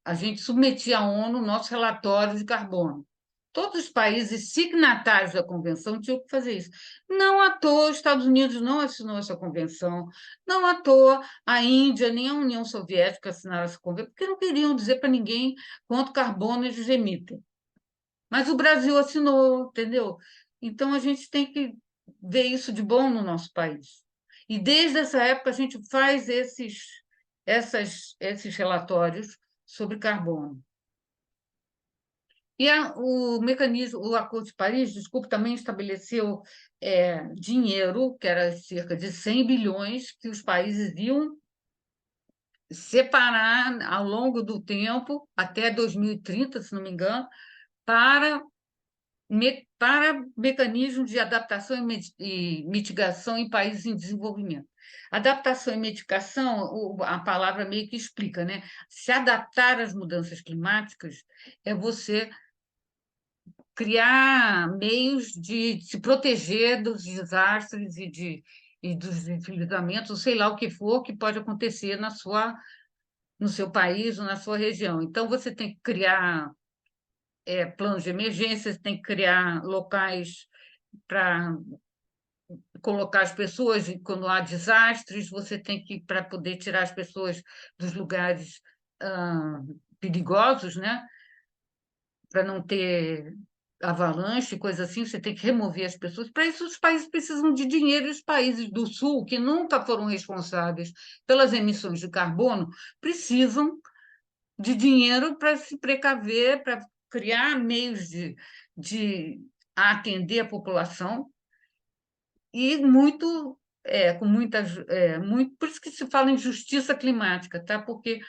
a gente submetia à ONU o nosso relatório de carbono. Todos os países signatários da convenção tinham que fazer isso. Não à toa os Estados Unidos não assinou essa convenção, não à toa a Índia nem a União Soviética assinaram essa convenção, porque não queriam dizer para ninguém quanto carbono eles emitem. Mas o Brasil assinou, entendeu? Então, a gente tem que ver isso de bom no nosso país. E, desde essa época, a gente faz esses relatórios sobre carbono. E o mecanismo, o Acordo de Paris, desculpe, também estabeleceu dinheiro, que era cerca de 100 bilhões, que os países iam separar ao longo do tempo, até 2030, se não me engano, para mecanismos de adaptação e mitigação em países em desenvolvimento. Adaptação e mitigação, a palavra meio que explica, né? Se adaptar às mudanças climáticas é você criar meios de se proteger dos desastres e dos deslizamentos, sei lá o que for que pode acontecer no seu país ou na sua região. Então, você tem que criar planos de emergência, você tem que criar locais para colocar as pessoas, quando há desastres, você tem que, para poder tirar as pessoas dos lugares perigosos, né? Para não ter avalanche, coisa assim, você tem que remover as pessoas. Para isso, os países precisam de dinheiro, e os países do Sul, que nunca foram responsáveis pelas emissões de carbono, precisam de dinheiro para se precaver, para criar meios de atender a população, e com muitas, por isso que se fala em justiça climática, tá? Porque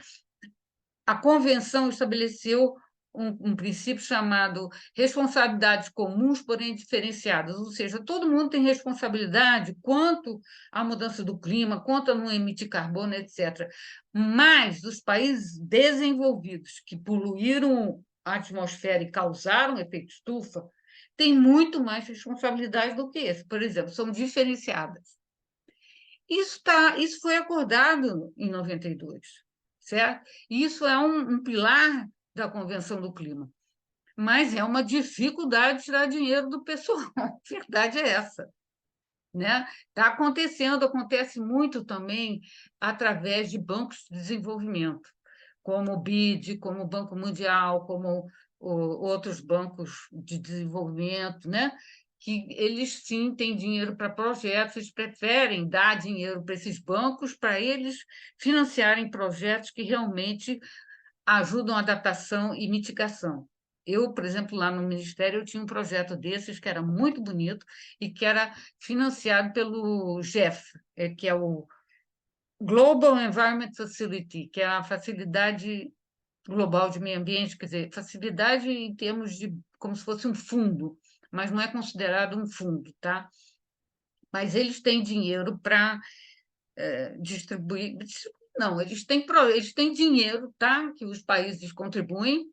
a convenção estabeleceu um princípio chamado responsabilidades comuns, porém diferenciadas, ou seja, todo mundo tem responsabilidade quanto à mudança do clima, quanto a não emitir carbono, etc. Mas os países desenvolvidos que poluíram a atmosfera e causaram efeito estufa têm muito mais responsabilidade do que esse. Por exemplo, são diferenciadas. Isso foi acordado em 92, certo? Isso é um pilar da Convenção do Clima, mas é uma dificuldade tirar dinheiro do pessoal, a verdade é essa. Né? Está acontecendo, acontece muito também através de bancos de desenvolvimento, como o BID, como o Banco Mundial, como outros bancos de desenvolvimento, né? Que eles sim têm dinheiro para projetos, eles preferem dar dinheiro para esses bancos para eles financiarem projetos que realmente ajudam a adaptação e mitigação. Eu, por exemplo, lá no Ministério, eu tinha um projeto desses que era muito bonito e que era financiado pelo GEF, que é o Global Environment Facility, que é a facilidade global de meio ambiente, quer dizer, facilidade em termos de como se fosse um fundo, mas não é considerado um fundo, tá? Mas eles têm dinheiro para distribuir. Não, eles têm dinheiro, tá? Que os países contribuem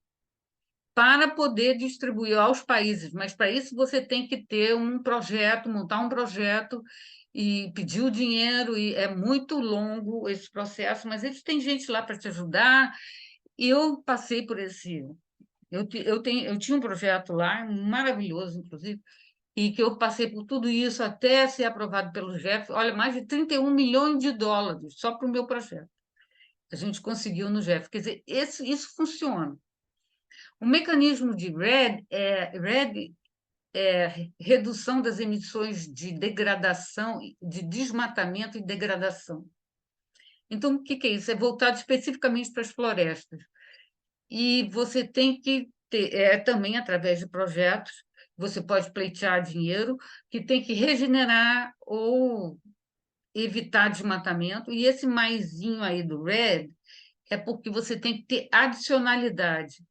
para poder distribuir aos países, mas para isso você tem que ter um projeto, montar um projeto e pedir o dinheiro, e é muito longo esse processo, mas eles têm gente lá para te ajudar. Eu passei por esse. Eu tinha um projeto lá, maravilhoso, inclusive, e que eu passei por tudo isso até ser aprovado pelo GEF. Olha, mais de 31 milhões de dólares só para o meu projeto. A gente conseguiu no GEF. Quer dizer, isso funciona. O mecanismo de RED é redução das emissões de degradação, de desmatamento e degradação. Então, o que é isso? É voltado especificamente para as florestas. E você tem que ter, também através de projetos, você pode pleitear dinheiro, que tem que regenerar ou evitar desmatamento. E esse maisinho aí do RED, é porque você tem que ter adicionalidade.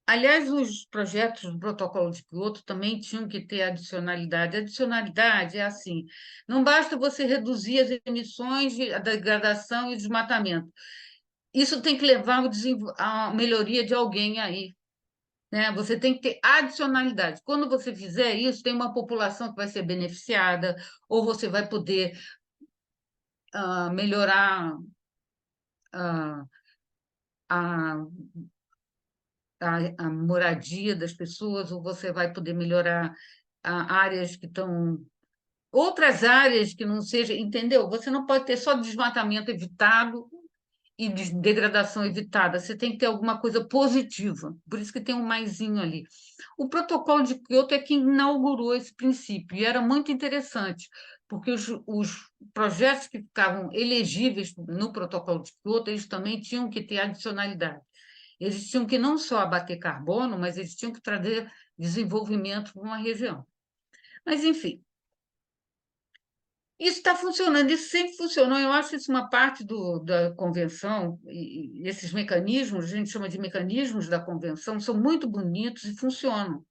Aliás, os projetos do Protocolo de Kyoto também tinham que ter adicionalidade. Adicionalidade é assim: não basta você reduzir as emissões, a degradação e o desmatamento. Isso tem que levar à melhoria de alguém aí, né? Você tem que ter adicionalidade. Quando você fizer isso, tem uma população que vai ser beneficiada, ou você vai poder melhorar ah, a, a moradia das pessoas, ou você vai poder melhorar áreas que estão. Outras áreas que não sejam, entendeu? Você não pode ter só desmatamento evitado e degradação evitada, você tem que ter alguma coisa positiva, por isso que tem um maisinho ali. O protocolo de Kyoto é que inaugurou esse princípio, e era muito interessante, porque os projetos que ficavam elegíveis no protocolo de Kyoto, eles também tinham que ter adicionalidade. Eles tinham que não só abater carbono, mas eles tinham que trazer desenvolvimento para uma região. Mas, enfim, isso está funcionando, isso sempre funcionou. Eu acho isso uma parte da convenção, e esses mecanismos, a gente chama de mecanismos da convenção, são muito bonitos e funcionam.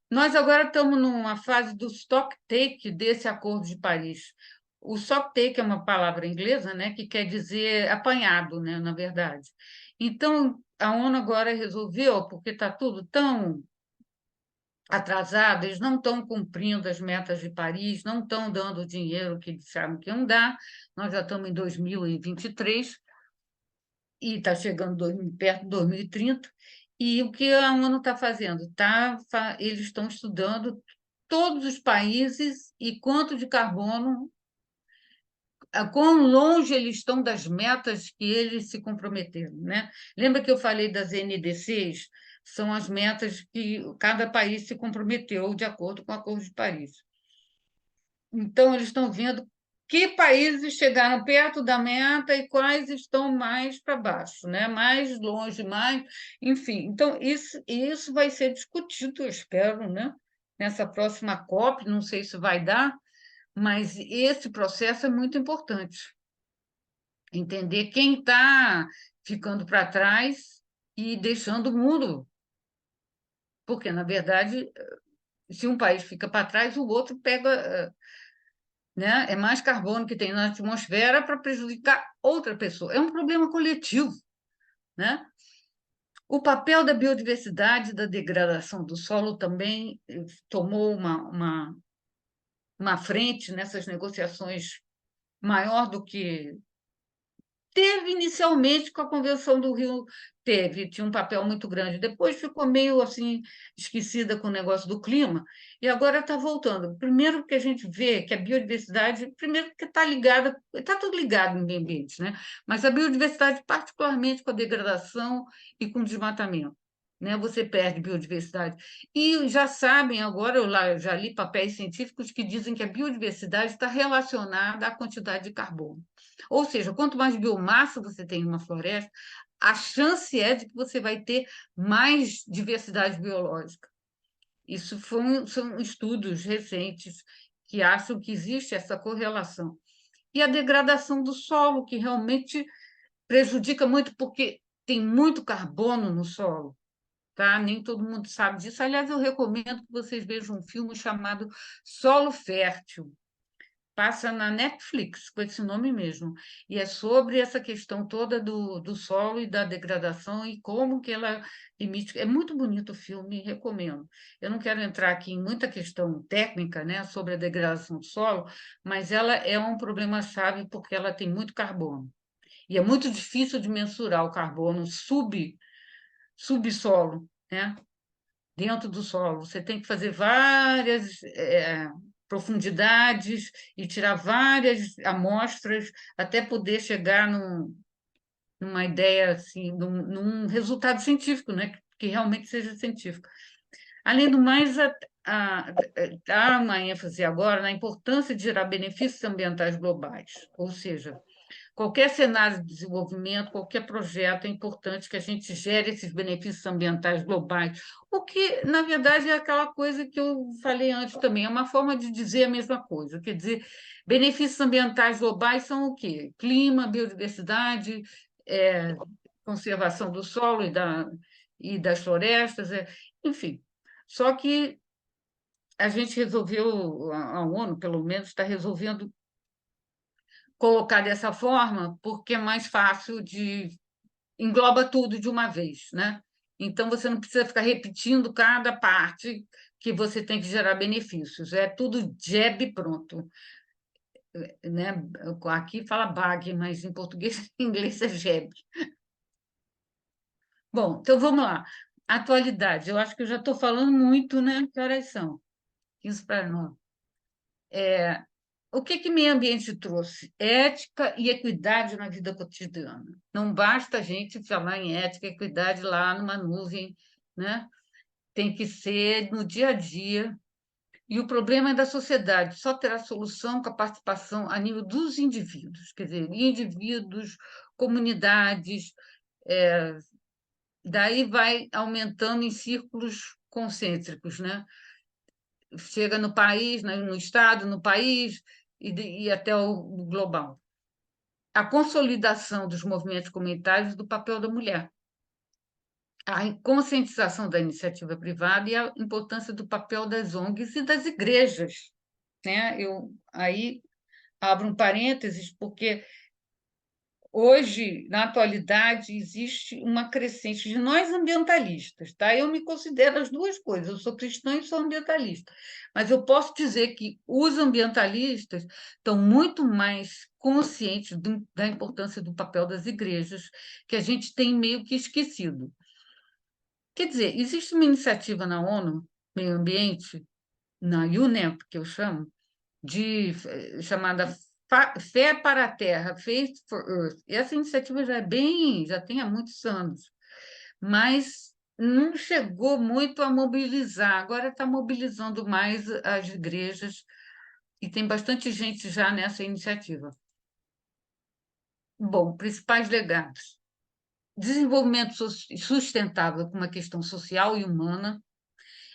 Nós agora estamos numa fase do stock take desse Acordo de Paris. O stock take é uma palavra inglesa, né, que quer dizer apanhado, né, na verdade. Então, a ONU agora resolveu, porque está tudo tão atrasado, eles não estão cumprindo as metas de Paris, não estão dando o dinheiro que disseram que iam dar. Nós já estamos em 2023 e está chegando perto de 2030. E o que a ONU está fazendo? Eles estão estudando todos os países e quanto de carbono, quão longe eles estão das metas que eles se comprometeram, né? Lembra que eu falei das NDCs? São as metas que cada país se comprometeu de acordo com o Acordo de Paris. Então, eles estão vendo que países chegaram perto da meta e quais estão mais para baixo, né? Mais longe, mais. Enfim, então, isso vai ser discutido, eu espero, né? Nessa próxima COP, não sei se vai dar, mas esse processo é muito importante. Entender quem está ficando para trás e deixando o mundo. Porque, na verdade, se um país fica para trás, o outro pega, né? É mais carbono que tem na atmosfera para prejudicar outra pessoa. É um problema coletivo, né? O papel da biodiversidade, da degradação do solo também tomou uma frente nessas negociações maior do que teve inicialmente com a Convenção do Rio, tinha um papel muito grande. Depois ficou meio assim esquecida com o negócio do clima, e agora está voltando. Primeiro que a gente vê que a biodiversidade, primeiro que está ligada, está tudo ligado no meio ambiente, né? Mas a biodiversidade, particularmente com a degradação e com o desmatamento. Né? Você perde biodiversidade. E já sabem, agora eu já li papéis científicos que dizem que a biodiversidade está relacionada à quantidade de carbono. Ou seja, quanto mais biomassa você tem em uma floresta, a chance é de que você vai ter mais diversidade biológica. Isso são estudos recentes que acham que existe essa correlação. E a degradação do solo, que realmente prejudica muito, porque tem muito carbono no solo. Tá? Nem todo mundo sabe disso. Aliás, eu recomendo que vocês vejam um filme chamado Solo Fértil. Passa na Netflix, com esse nome mesmo, e é sobre essa questão toda do solo e da degradação e como que ela emite. É muito bonito o filme, recomendo. Eu não quero entrar aqui em muita questão técnica, né, sobre a degradação do solo, mas ela é um problema-chave porque ela tem muito carbono. E é muito difícil de mensurar o carbono subsolo, né? Dentro do solo. Você tem que fazer várias profundidades e tirar várias amostras até poder chegar numa ideia, assim, num resultado científico, né? Que realmente seja científico. Além do mais, há uma ênfase agora na importância de gerar benefícios ambientais globais, ou seja, qualquer cenário de desenvolvimento, qualquer projeto, é importante que a gente gere esses benefícios ambientais globais, o que, na verdade, é aquela coisa que eu falei antes também, é uma forma de dizer a mesma coisa. Quer dizer, benefícios ambientais globais são o quê? Clima, biodiversidade, conservação do solo e das florestas, enfim. Só que a gente resolveu, a ONU, pelo menos, está resolvendo colocar dessa forma, porque é mais fácil engloba tudo de uma vez, né? Então, você não precisa ficar repetindo cada parte que você tem que gerar benefícios. É tudo jab pronto, né? Aqui fala bag, mas em português e inglês é jab. Bom, então vamos lá. Atualidade. Eu acho que eu já estou falando muito, né? Que horas são? 15 para 9. O que meio ambiente trouxe? Ética e equidade na vida cotidiana. Não basta a gente falar em ética e equidade lá numa nuvem, né? Tem que ser no dia a dia. E o problema é da sociedade, só terá solução com a participação a nível dos indivíduos, quer dizer, indivíduos, comunidades, daí vai aumentando em círculos concêntricos, né? Chega no país, no estado, no país e até o global. A consolidação dos movimentos comunitários e do papel da mulher, a conscientização da iniciativa privada e a importância do papel das ONGs e das igrejas, né? Eu aí abro um parênteses, porque hoje, na atualidade, existe uma crescente de nós ambientalistas, tá? Eu me considero as duas coisas, eu sou cristã e sou ambientalista, mas eu posso dizer que os ambientalistas estão muito mais conscientes da importância do papel das igrejas, que a gente tem meio que esquecido. Quer dizer, existe uma iniciativa na ONU, Meio Ambiente, na UNEP, que eu chamo, chamada Fé para a Terra, Faith for Earth. Essa iniciativa já tem há muitos anos, mas não chegou muito a mobilizar. Agora está mobilizando mais as igrejas e tem bastante gente já nessa iniciativa. Bom, principais legados. Desenvolvimento sustentável com uma questão social e humana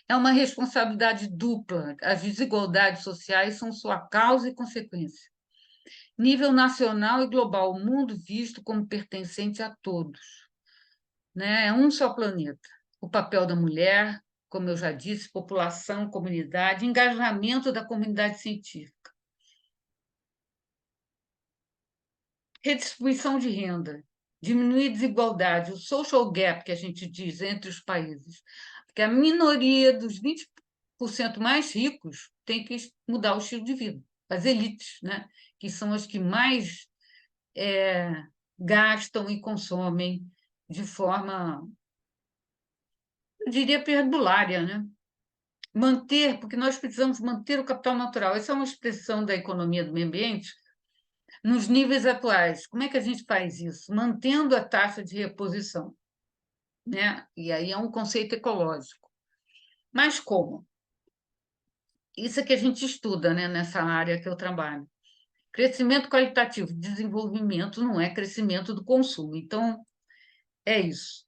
é uma responsabilidade dupla. As desigualdades sociais são sua causa e consequência. Nível nacional e global, o mundo visto como pertencente a todos, né? É um só planeta. O papel da mulher, como eu já disse, população, comunidade, engajamento da comunidade científica. Redistribuição de renda, diminuir a desigualdade, o social gap que a gente diz entre os países, porque a minoria dos 20% mais ricos tem que mudar o estilo de vida, as elites, né? Que são as que mais gastam e consomem de forma, eu diria, perdulária, né? Manter, porque nós precisamos manter o capital natural. Essa é uma expressão da economia do meio ambiente nos níveis atuais. Como é que a gente faz isso? Mantendo a taxa de reposição, né? E aí é um conceito ecológico. Mas como? Isso é que a gente estuda, né, nessa área que eu trabalho. Crescimento qualitativo, desenvolvimento não é crescimento do consumo. Então, é isso.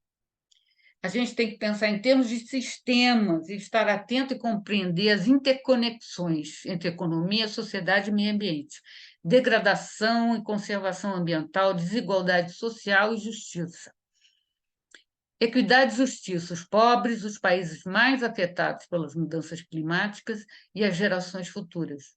A gente tem que pensar em termos de sistemas e estar atento e compreender as interconexões entre economia, sociedade e meio ambiente, degradação e conservação ambiental, desigualdade social e justiça. Equidade e justiça, os pobres, os países mais afetados pelas mudanças climáticas e as gerações futuras.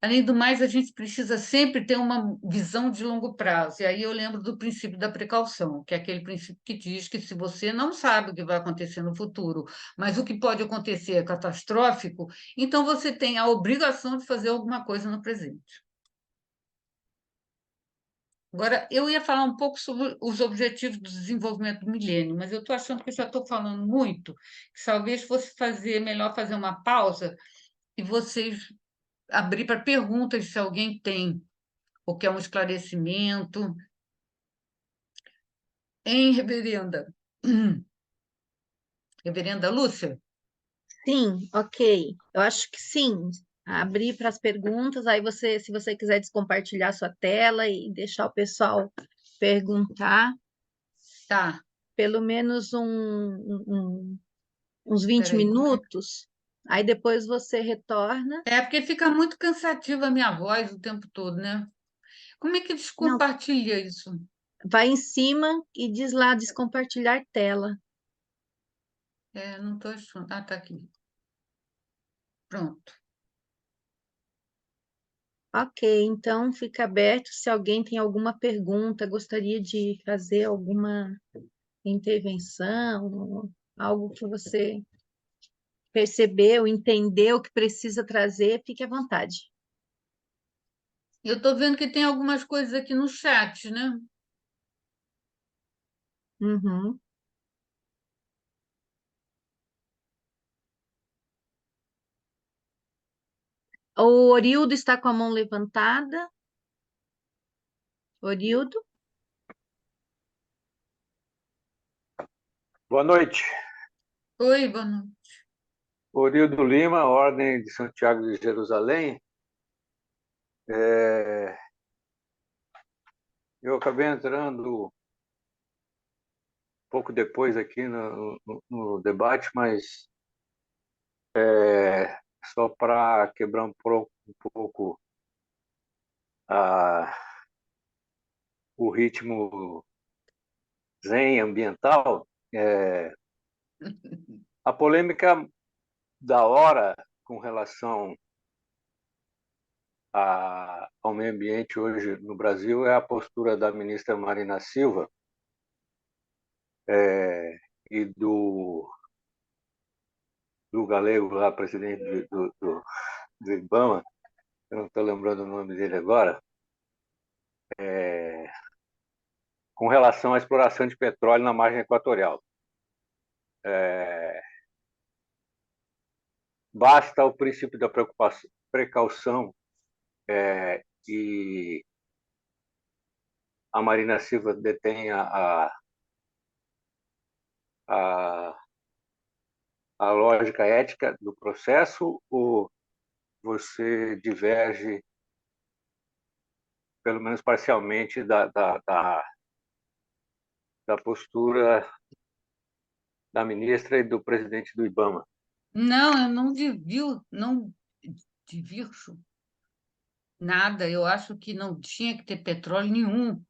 Além do mais, a gente precisa sempre ter uma visão de longo prazo. E aí eu lembro do princípio da precaução, que é aquele princípio que diz que se você não sabe o que vai acontecer no futuro, mas o que pode acontecer é catastrófico, então você tem a obrigação de fazer alguma coisa no presente. Agora, eu ia falar um pouco sobre os objetivos do desenvolvimento do milênio, mas eu estou achando que eu já estou falando muito, que talvez fosse melhor fazer uma pausa e vocês abrir para perguntas se alguém tem ou quer um esclarecimento. Hein, reverenda? Reverenda Lúcia? Sim, ok. Eu acho que sim. Abrir para as perguntas, aí você, se você quiser descompartilhar sua tela e deixar o pessoal perguntar, Tá, pelo menos uns 20 peraí. minutos, aí depois você retorna. É porque fica muito cansativa a minha voz o tempo todo, né? Como é que Não, descompartilha isso? vai em cima e diz lá descompartilhar tela. Não estou achando. Ah, está aqui. Pronto. Ok, então fica aberto. Se alguém tem alguma pergunta, gostaria de fazer alguma intervenção, algo que você percebeu, entendeu que precisa trazer, fique à vontade. Eu estou vendo que tem algumas coisas aqui no chat, né? Uhum. O Orildo está com a mão levantada. Orildo? Boa noite. Oi, boa noite. Orildo Lima, Ordem de Santiago de Jerusalém. Eu acabei entrando pouco depois aqui no debate, mas só para quebrar um pouco o ritmo zen ambiental, a polêmica da hora com relação ao meio ambiente hoje no Brasil é a postura da ministra Marina Silva e do galego lá, presidente do IBAMA, eu não estou lembrando o nome dele agora, com relação à exploração de petróleo na margem equatorial. Basta o princípio da precaução e a Marina Silva detenha a lógica ética do processo, ou você diverge, pelo menos parcialmente, da postura da ministra e do presidente do IBAMA? Não, eu não divirjo nada. Eu acho que não tinha que ter petróleo nenhum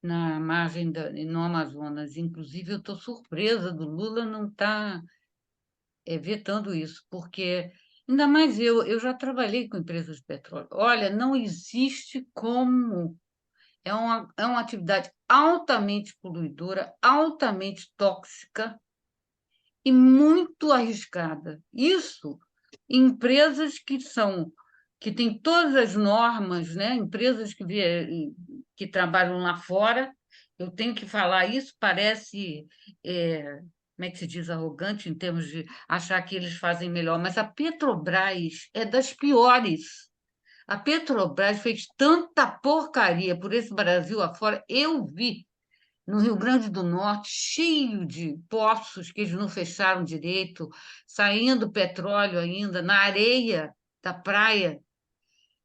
na margem no Amazonas. Inclusive, eu estou surpresa do Lula não estar vetando isso, porque, ainda mais eu já trabalhei com empresas de petróleo. Olha, não existe como. É uma atividade altamente poluidora, altamente tóxica e muito arriscada. Isso, empresas que têm todas as normas, né? Empresas que trabalham lá fora, eu tenho que falar isso, parece, como é que se diz, arrogante em termos de achar que eles fazem melhor, mas a Petrobras é das piores. A Petrobras fez tanta porcaria por esse Brasil afora, eu vi no Rio Grande do Norte, cheio de poços que eles não fecharam direito, saindo petróleo ainda na areia da praia.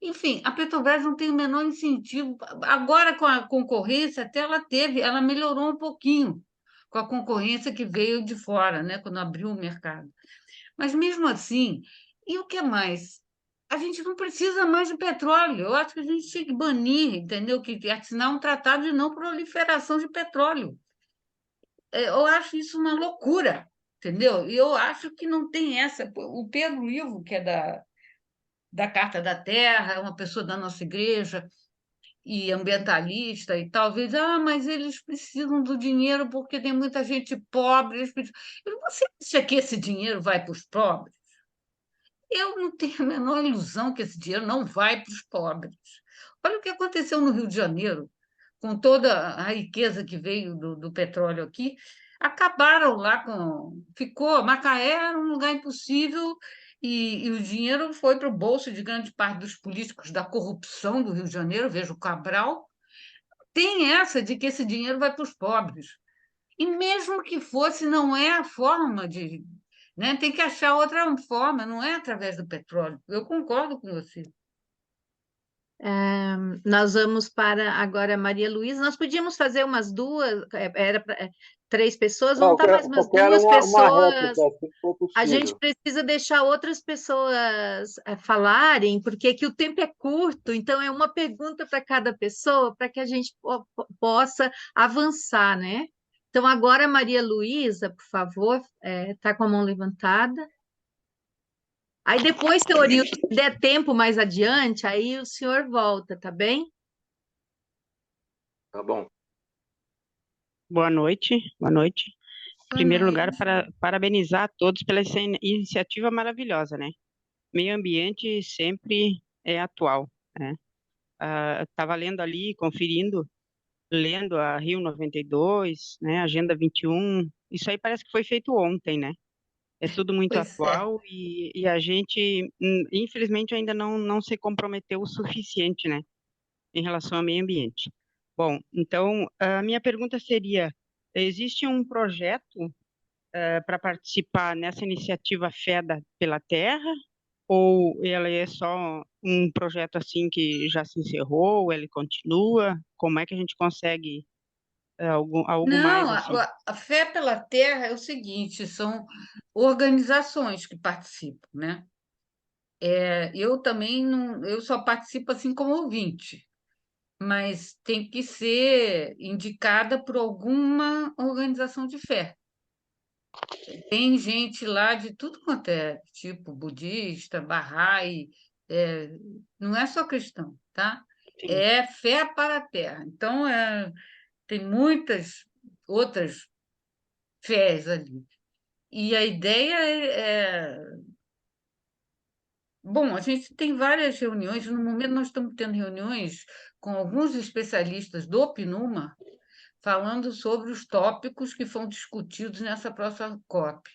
Enfim, a Petrobras não tem o menor incentivo. Agora, com a concorrência, até ela melhorou um pouquinho com a concorrência que veio de fora, né, quando abriu o mercado. Mas mesmo assim, e o que mais? A gente não precisa mais de petróleo. Eu acho que a gente tinha que banir, entendeu? Que assinar um tratado de não proliferação de petróleo. Eu acho isso uma loucura, entendeu? E eu acho que não tem essa. O Pedro Ivo, que é da Carta da Terra, é uma pessoa da nossa igreja e ambientalista e talvez, mas eles precisam do dinheiro porque tem muita gente pobre. Você acha que esse dinheiro vai para os pobres? Eu não tenho a menor ilusão que esse dinheiro não vai para os pobres. Olha o que aconteceu no Rio de Janeiro, com toda a riqueza que veio do petróleo aqui, acabaram lá com. Ficou. Macaé era um lugar impossível e o dinheiro foi para o bolso de grande parte dos políticos da corrupção do Rio de Janeiro, veja o Cabral. Tem essa de que esse dinheiro vai para os pobres. E mesmo que fosse, não é a forma de. Né? Tem que achar outra forma, não é através do petróleo. Eu concordo com você. Nós vamos para agora a Maria Luísa. Nós podíamos fazer umas duas, era 3 pessoas, vamos estar mais umas Eu quero 2 uma pessoas. réplica, se for A gente possível. precisa deixar outras pessoas falarem, porque aqui o tempo é curto, então é uma pergunta para cada pessoa, para que a gente possa avançar, né? Então, agora, Maria Luísa, por favor, está com a mão levantada. Aí depois, se der tempo mais adiante, aí o senhor volta, tá bem? Tá bom. Boa noite, boa noite. Em Boa primeiro lugar, noite. para parabenizar a todos pela essa iniciativa maravilhosa, né? Meio ambiente sempre é atual, né? Estava lendo ali, conferindo, lendo a Rio 92, né? Agenda 21. Isso aí parece que foi feito ontem, né? É tudo muito Pois é. atual e a gente, infelizmente, ainda não se comprometeu o suficiente, né? Em relação ao meio ambiente. Bom, então, a minha pergunta seria: existe um projeto para participar nessa iniciativa FEDA pela Terra? Ou ela é só um projeto assim que já se encerrou, ou ele continua? Como é que a gente consegue algo Não, mais assim? a Fé pela Terra é o seguinte, são organizações que participam, né? Eu também não, eu só participo assim como ouvinte, mas tem que ser indicada por alguma organização de fé. Tem gente lá de tudo quanto é tipo budista, Bahá'í, é, não é só cristão, tá? Sim, É fé para a terra. Então, tem muitas outras fés ali. E a ideia bom, a gente tem várias reuniões, no momento nós estamos tendo reuniões com alguns especialistas do PNUMA falando sobre os tópicos que foram discutidos nessa próxima COP.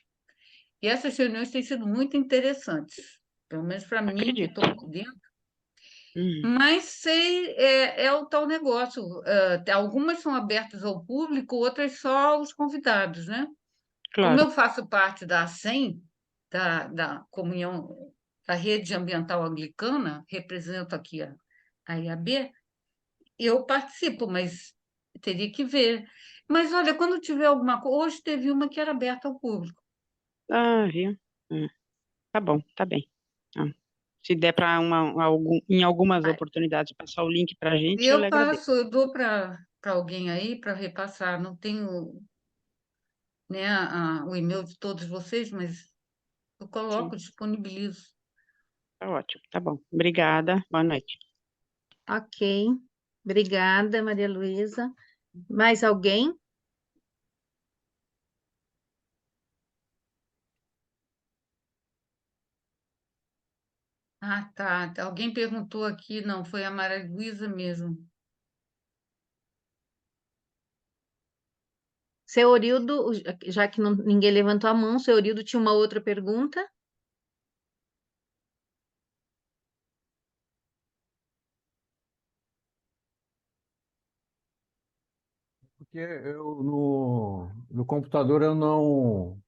E essas reuniões têm sido muito interessantes, pelo menos para mim, que acredito. estou por dentro. Uhum, Mas é o tal negócio. Algumas são abertas ao público, outras só aos convidados, né? Como claro. eu faço parte da ASEM, da Comunhão, da Rede Ambiental Anglicana, represento aqui a IAB, eu participo, mas teria que ver. Mas olha, quando tiver alguma coisa, hoje teve uma que era aberta ao público. Ah, viu? Hum, tá bom, tá bem. Ah, se der para em algumas oportunidades passar o link para a gente, eu lhe Eu agradeço. passo, eu dou para alguém aí para repassar. Não tenho, né, o e-mail de todos vocês, mas eu Sim, coloco, disponibilizo. tá ótimo, tá bom. Obrigada, boa noite. Ok. Obrigada, Maria Luísa. Mais alguém? Ah, tá. Alguém perguntou aqui, não, foi a Maria Luísa mesmo. Seu Eurildo, já que ninguém levantou a mão, seu Eurildo tinha uma outra pergunta? Porque eu no computador eu não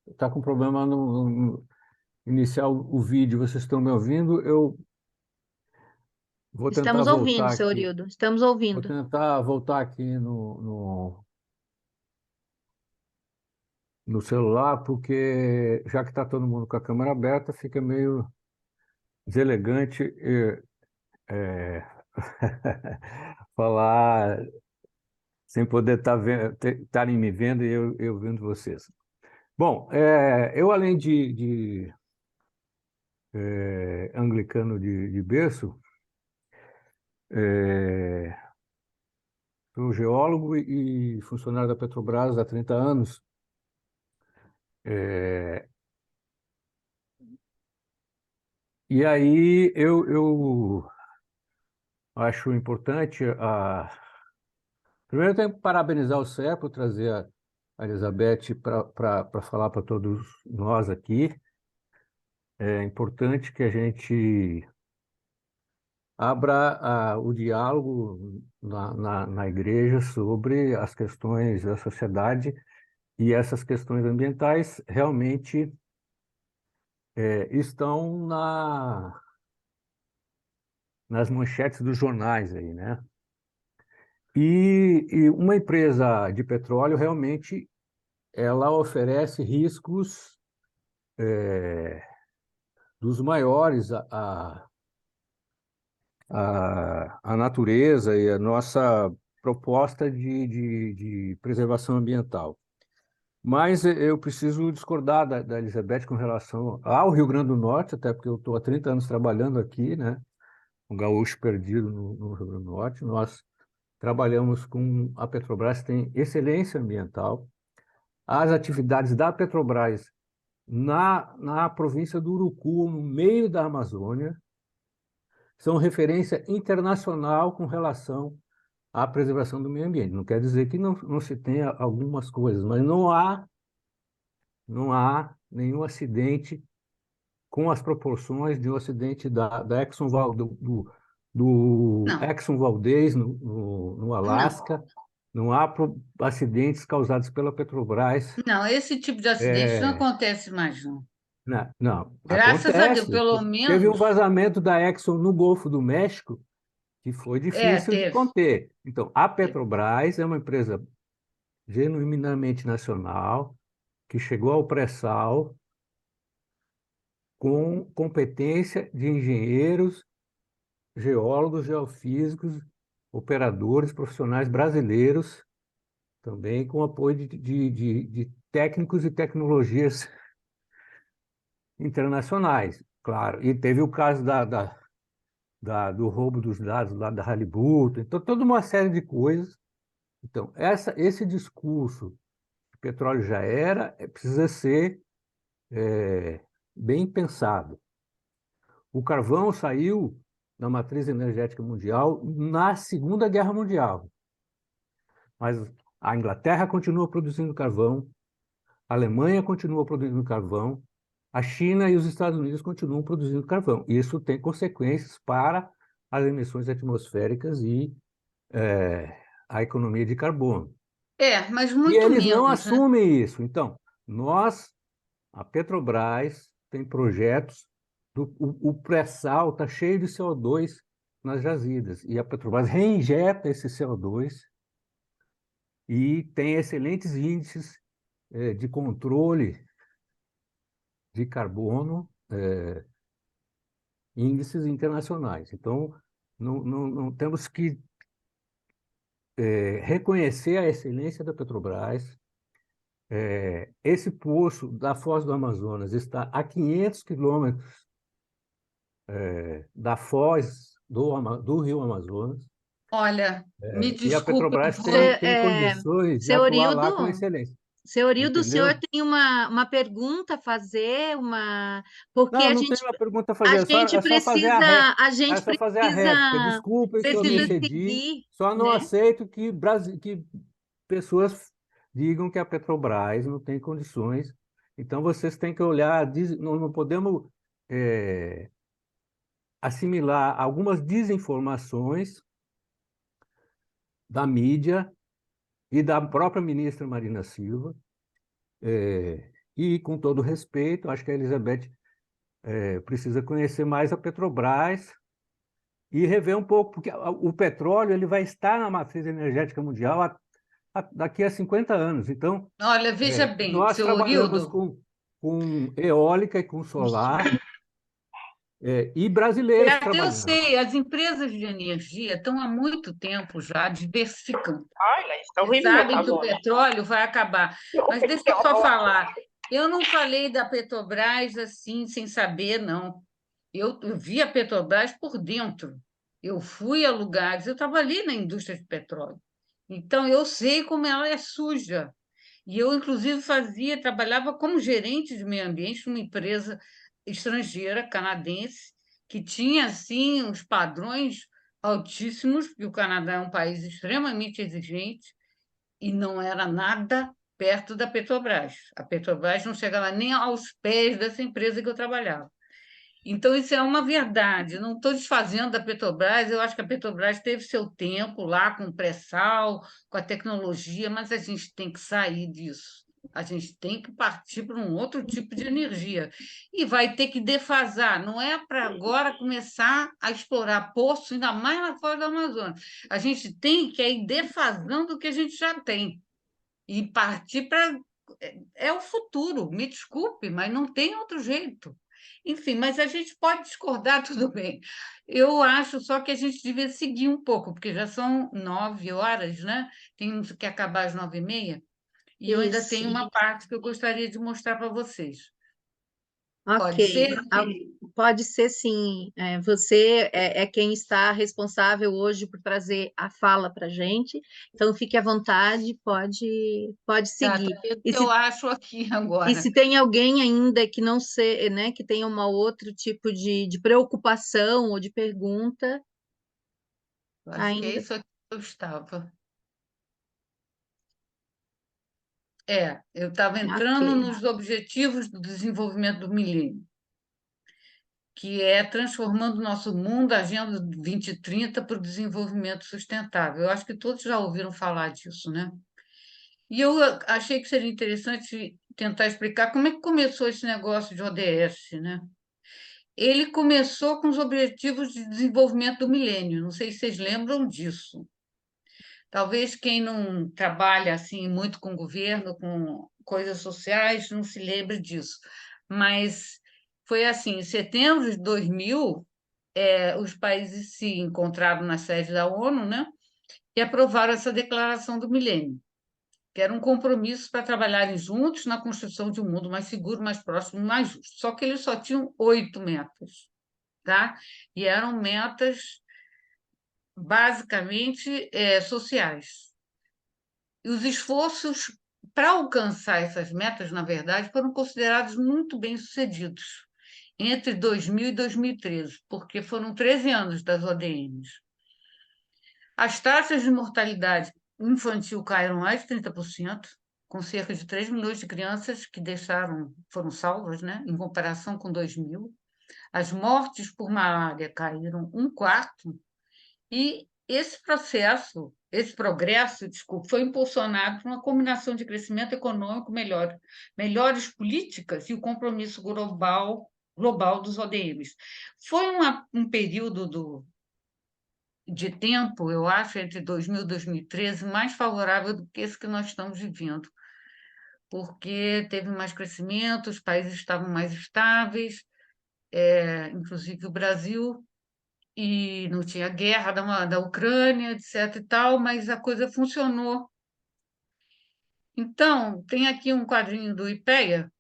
está com problema no iniciar o vídeo. Vocês estão me ouvindo? Eu vou tentar Estamos ouvindo, voltar seu aqui. Eurildo. Estamos Vou ouvindo. tentar voltar aqui no celular, porque já que está todo mundo com a câmera aberta, fica meio deselegante é, falar sem poder estarem me vendo e eu vendo vocês. Bom, eu além de anglicano de berço, é, sou geólogo e funcionário da Petrobras há 30 anos. É, e aí eu acho importante primeiro eu tenho que parabenizar o CE por trazer a Elizabeth para falar para todos nós aqui. É importante que a gente abra o diálogo na igreja sobre as questões da sociedade e essas questões ambientais realmente estão nas manchetes dos jornais aí, né? E uma empresa de petróleo realmente ela oferece riscos dos maiores à natureza e à nossa proposta de preservação ambiental. Mas eu preciso discordar da Elizabeth com relação ao Rio Grande do Norte, até porque eu estou há 30 anos trabalhando aqui, né? Um gaúcho perdido no Rio Grande do Norte. Nós trabalhamos com a Petrobras, tem excelência ambiental. As atividades da Petrobras na província do Urucu, no meio da Amazônia, são referência internacional com relação à preservação do meio ambiente. Não quer dizer que não se tenha algumas coisas, mas não há nenhum acidente com as proporções de um acidente da Exxon, do Não, Exxon Valdez, no não, Alasca. Não há acidentes causados pela Petrobras. não, esse tipo de acidente não É, acontece mais, não. não, não, Graças a Deus, acontece. pelo Teve um menos, vazamento da Exxon no Golfo do México que foi difícil de teve. conter. Então, a Petrobras é uma empresa genuinamente nacional que chegou ao pré-sal com competência de engenheiros, geólogos, geofísicos, operadores, profissionais brasileiros, também com apoio de técnicos e tecnologias internacionais, claro. E teve o caso do roubo dos dados lá da Halliburton, então toda uma série de coisas. Então, esse discurso que o petróleo já era, precisa ser bem pensado. O carvão saiu da matriz energética mundial na Segunda Guerra Mundial, mas a Inglaterra continua produzindo carvão, a Alemanha continua produzindo carvão, a China e os Estados Unidos continuam produzindo carvão. Isso tem consequências para as emissões atmosféricas e a economia de carbono. Mas E muito eles não menos, né? assumem isso. Então, a Petrobras, tem projetos, o pré-sal está cheio de CO2 nas jazidas, e a Petrobras reinjeta esse CO2 e tem excelentes índices de controle de carbono, índices internacionais. Então, não temos que reconhecer a excelência da Petrobras. Esse poço da Foz do Amazonas está a 500 quilômetros da foz do Rio Amazonas, Olha, me e a desculpe, eu Petrobras vou. tem condições de Seu atuar lá com Orildo, excelência, seu Orildo, o senhor entendeu? tem uma pergunta a fazer, porque Não, não tenho uma pergunta a a fazer, gente é só fazer a precisa, a é gente só fazer a precisa, réplica. Desculpem se eu me precisa excedi, seguir, só não né? aceito que pessoas digam que a Petrobras não tem condições. Então, vocês têm que olhar, não podemos assimilar algumas desinformações da mídia e da própria ministra Marina Silva, e, com todo respeito, acho que a Elizabeth precisa conhecer mais a Petrobras e rever um pouco, porque o petróleo ele vai estar na matriz energética mundial daqui a 50 anos. Então, Olha, veja bem, nós seu trabalhamos Orildo, com eólica e com solar, e brasileiros eu trabalhando. sei, as empresas de energia estão há muito tempo já diversificando. Olha, está E horrível, sabem tá que o bom. petróleo vai acabar. Mas deixa eu só falar. Eu não falei da Petrobras assim, sem saber, não. Eu vi a Petrobras por dentro. Eu fui a lugares, eu trabalhei na indústria de petróleo. Então, eu sei como ela é suja. E eu, inclusive, trabalhava como gerente de meio ambiente numa empresa estrangeira, canadense, que tinha, assim, uns padrões altíssimos, porque o Canadá é um país extremamente exigente, e não era nada perto da Petrobras. A Petrobras não chegava nem aos pés dessa empresa que eu trabalhava. Então, isso é uma verdade. Não estou desfazendo da Petrobras, eu acho que a Petrobras teve seu tempo lá com o pré-sal, com a tecnologia, mas a gente tem que sair disso. A gente tem que partir para um outro tipo de energia. E vai ter que defasar. Não é para agora começar a explorar poço, ainda mais na foz do Amazonas. A gente tem que ir defasando o que a gente já tem e partir para. É o futuro, me desculpe, mas não tem outro jeito. Enfim, mas a gente pode discordar, tudo bem. Eu acho só que a gente devia seguir um pouco, porque já são 9 horas, né? Temos que acabar às 9h30. E eu ainda Isso. tenho uma parte que eu gostaria de mostrar para vocês. Ok, Pode ser? pode ser sim. Você é quem está responsável hoje por trazer a fala para a gente, então fique à vontade, pode Tá, seguir. tá vendo o E que eu se, acho aqui e agora. se tem alguém ainda que não sei, né, que tenha um outro tipo de preocupação ou de pergunta, Eu acho que é ainda. isso aqui que eu estava. Eu estava Ok, entrando nos objetivos do desenvolvimento do milênio, que é transformando o nosso mundo, a Agenda 2030, para o desenvolvimento sustentável. Eu acho que todos já ouviram falar disso, né? E eu achei que seria interessante tentar explicar como é que começou esse negócio de ODS, né? Ele começou com os Objetivos de Desenvolvimento do Milênio, não sei se vocês lembram disso. Talvez quem não trabalha assim muito com governo, com coisas sociais, não se lembre disso. Mas foi assim, em setembro de 2000, os países se encontraram na sede da ONU, né, e aprovaram essa Declaração do Milênio, que era um compromisso para trabalharem juntos na construção de um mundo mais seguro, mais próximo e mais justo. Só que eles só tinham 8 metas, tá? E eram metas basicamente sociais. E os esforços para alcançar essas metas, na verdade, foram considerados muito bem-sucedidos entre 2000 e 2013, porque foram 13 anos das ODMs. As taxas de mortalidade infantil caíram mais de 30%, com cerca de 3 milhões de crianças que foram salvas, né, em comparação com 2000. As mortes por malária caíram um quarto, e esse progresso, desculpa, foi impulsionado por uma combinação de crescimento econômico melhor, melhores políticas e o compromisso global dos ODMs. Foi um período de tempo, eu acho, entre 2000 e 2013, mais favorável do que esse que nós estamos vivendo, porque teve mais crescimento, os países estavam mais estáveis, inclusive o Brasil, e não tinha guerra da Ucrânia, etc. e tal, mas a coisa funcionou. Então, tem aqui um quadrinho do IPEA,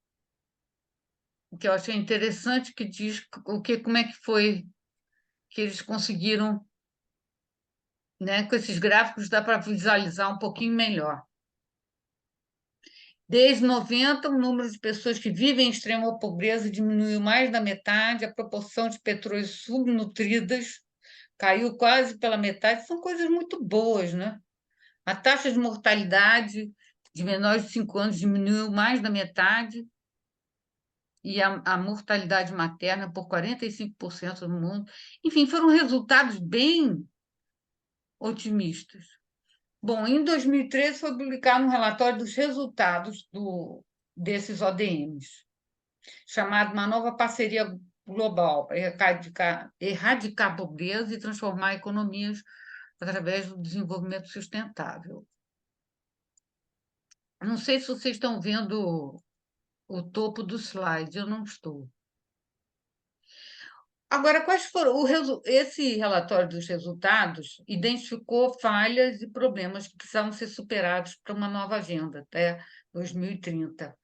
que eu achei interessante, que diz como é que foi que eles conseguiram, né? Com esses gráficos dá para visualizar um pouquinho melhor. Desde 90, o número de pessoas que vivem em extrema pobreza diminuiu mais da metade, a proporção de pessoas subnutridas caiu quase pela metade. São coisas muito boas, né? A taxa de mortalidade de menores de 5 anos diminuiu mais da metade, e a mortalidade materna por 45% no mundo. Enfim, foram resultados bem otimistas. Bom, em 2013 foi publicado um relatório dos resultados desses ODMs, chamado Uma Nova Parceria Global para erradicar a pobreza e transformar economias através do desenvolvimento sustentável. Não sei se vocês estão vendo o topo do slide, eu não estou. Agora, quais foram esse relatório dos resultados identificou falhas e problemas que precisavam ser superados para uma nova agenda até 2030.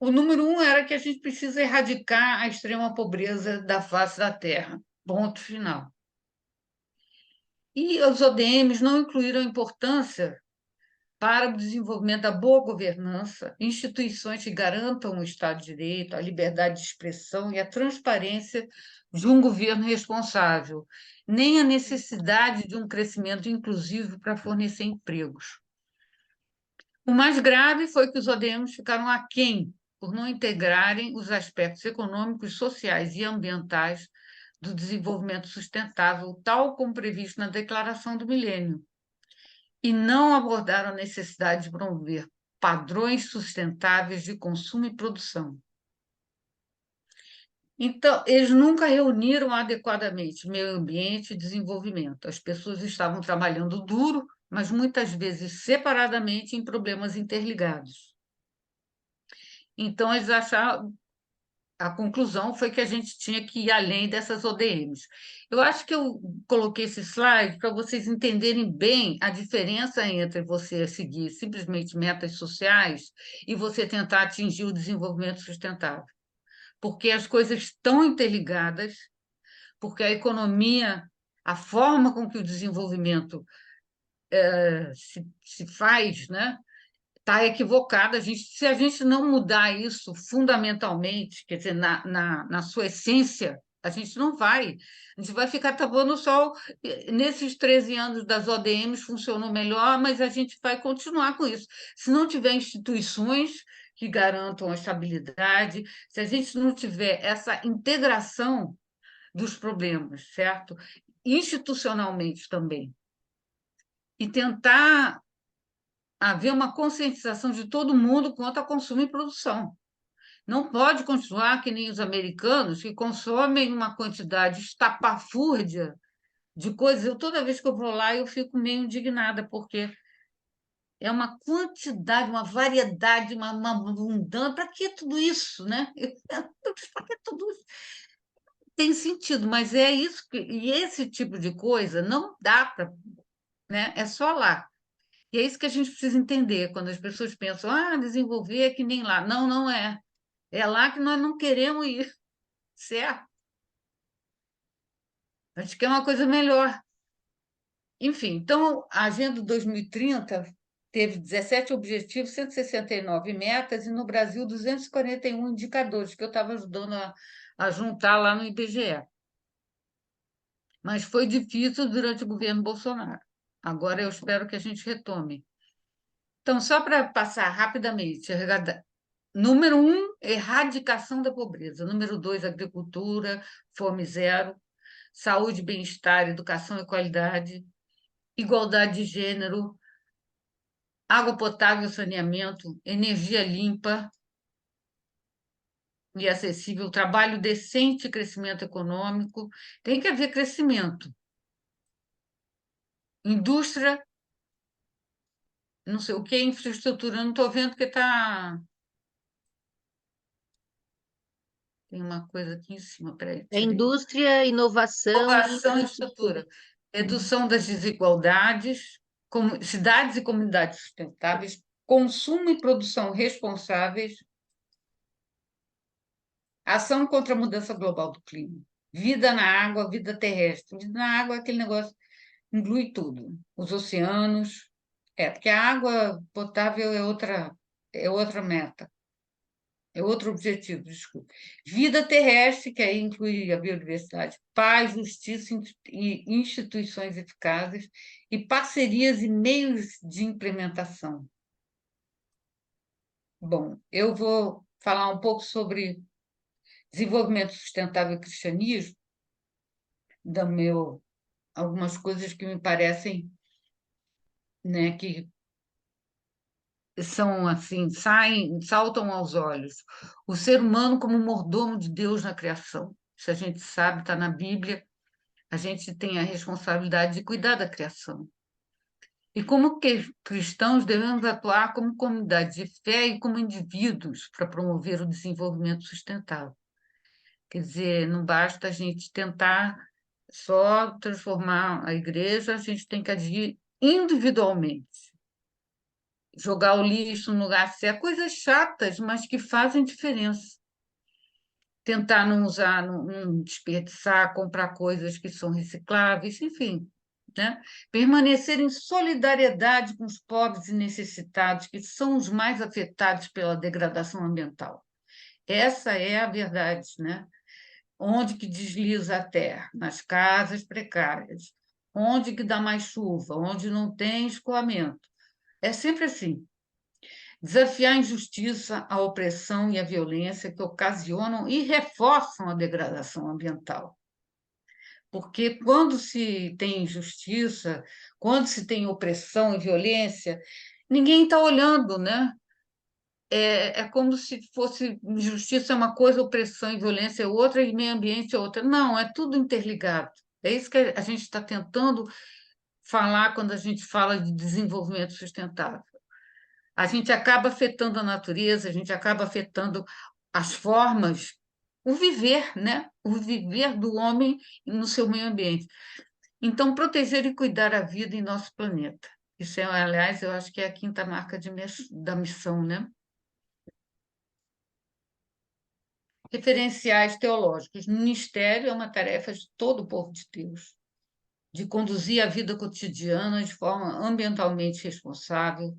O número 1 era que a gente precisa erradicar a extrema pobreza da face da Terra. Ponto final. E os ODMs não incluíram a importância para o desenvolvimento da boa governança, instituições que garantam o Estado de Direito, a liberdade de expressão e a transparência de um governo responsável, nem a necessidade de um crescimento inclusivo para fornecer empregos. O mais grave foi que os ODMs ficaram aquém por não integrarem os aspectos econômicos, sociais e ambientais do desenvolvimento sustentável, tal como previsto na Declaração do Milênio, e não abordaram a necessidade de promover padrões sustentáveis de consumo e produção. Então, eles nunca reuniram adequadamente meio ambiente e desenvolvimento. As pessoas estavam trabalhando duro, mas muitas vezes separadamente em problemas interligados. Então, eles acharam, a conclusão foi que a gente tinha que ir além dessas ODMs. Eu acho que eu coloquei esse slide para vocês entenderem bem a diferença entre você seguir simplesmente metas sociais e você tentar atingir o desenvolvimento sustentável. Porque as coisas estão interligadas, porque a economia, a forma com que o desenvolvimento se faz, né, está equivocada. Se a gente não mudar isso fundamentalmente, quer dizer, na sua essência, a gente não vai. A gente vai ficar tapando o sol. Nesses 13 anos das ODMs funcionou melhor, mas a gente vai continuar com isso. Se não tiver instituições que garantam a estabilidade, se a gente não tiver essa integração dos problemas, certo? Institucionalmente também. E tentar haver uma conscientização de todo mundo quanto a consumo e produção. Não pode continuar que nem os americanos, que consomem uma quantidade estapafúrdia de coisas. Toda vez que eu vou lá, eu fico meio indignada, porque é uma quantidade, uma variedade, uma abundância. Para que tudo isso, né? Para que tudo isso? Tem sentido, mas é isso e esse tipo de coisa não dá para, né? É só lá. E é isso que a gente precisa entender quando as pessoas pensam, desenvolver é que nem lá. Não, não é. É lá que nós não queremos ir, certo? A gente quer uma coisa melhor. Enfim, então, a Agenda 2030 teve 17 objetivos, 169 metas, e no Brasil 241 indicadores, que eu estava ajudando a juntar lá no IBGE. Mas foi difícil durante o governo Bolsonaro. Agora eu espero que a gente retome. Então, só para passar rapidamente, número 1, erradicação da pobreza. Número 2, agricultura, fome zero, saúde, bem-estar, educação e qualidade, igualdade de gênero, água potável, saneamento, energia limpa e acessível, trabalho decente e crescimento econômico. Tem que haver crescimento. Indústria, não sei o que é infraestrutura, não estou vendo que está. Tem uma coisa aqui em cima, peraí. É indústria, inovação e Inovação e estrutura. Redução das desigualdades, cidades e comunidades sustentáveis, consumo e produção responsáveis, ação contra a mudança global do clima, vida na água, vida terrestre. Vida na água é aquele negócio, inclui tudo. Os oceanos, porque a água potável é outra meta. É outro objetivo, desculpe. Vida terrestre, que aí inclui a biodiversidade, paz, justiça e instituições eficazes, e parcerias e meios de implementação. Bom, eu vou falar um pouco sobre desenvolvimento sustentável e cristianismo, algumas coisas que me parecem, né, que são assim, saltam aos olhos. O ser humano como mordomo de Deus na criação. Isso a gente sabe, está na Bíblia. A gente tem a responsabilidade de cuidar da criação. E como que cristãos devemos atuar como comunidade de fé e como indivíduos para promover o desenvolvimento sustentável. Quer dizer, não basta a gente tentar só transformar a igreja, a gente tem que agir individualmente. Jogar o lixo no lugar certo, coisas chatas, mas que fazem diferença. Tentar não usar, não desperdiçar, comprar coisas que são recicláveis, enfim, né? Permanecer em solidariedade com os pobres e necessitados, que são os mais afetados pela degradação ambiental. Essa é a verdade, né? Onde que desliza a terra? Nas casas precárias. Onde que dá mais chuva? Onde não tem escoamento. É sempre assim. Desafiar a injustiça, a opressão e a violência que ocasionam e reforçam a degradação ambiental. Porque quando se tem injustiça, quando se tem opressão e violência, ninguém está olhando, né? é como se fosse justiça é uma coisa, opressão e violência é outra, e meio ambiente é outra. Não, é tudo interligado. É isso que a gente está tentando falar quando a gente fala de desenvolvimento sustentável. A gente acaba afetando a natureza, a gente acaba afetando as formas, o viver, né? O viver do homem no seu meio ambiente. Então, proteger e cuidar a vida em nosso planeta. Isso é, aliás, eu acho que é a quinta marca da missão, né? Referenciais teológicos. O ministério é uma tarefa de todo o povo de Deus, de conduzir a vida cotidiana de forma ambientalmente responsável,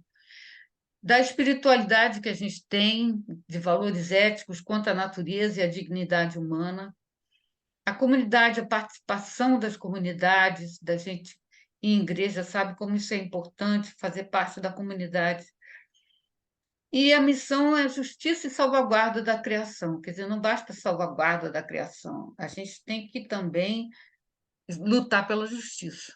da espiritualidade que a gente tem, de valores éticos quanto à natureza e à dignidade humana, a comunidade, a participação das comunidades, da gente em igreja, sabe como isso é importante, fazer parte da comunidade. E a missão é justiça e salvaguarda da criação, quer dizer, não basta salvaguarda da criação, a gente tem que também lutar pela justiça.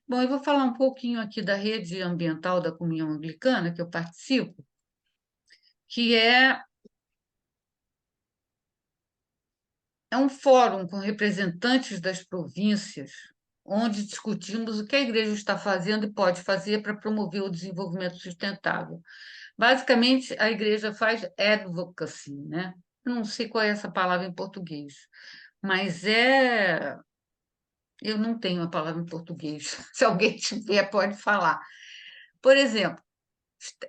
Bom, eu vou falar um pouquinho aqui da rede ambiental da Comunhão Anglicana, que eu participo, que é um fórum com representantes das províncias, onde discutimos o que a igreja está fazendo e pode fazer para promover o desenvolvimento sustentável. Basicamente, a igreja faz advocacy, né? Eu não sei qual é essa palavra em português, mas eu não tenho a palavra em português. Se alguém tiver, pode falar. Por exemplo,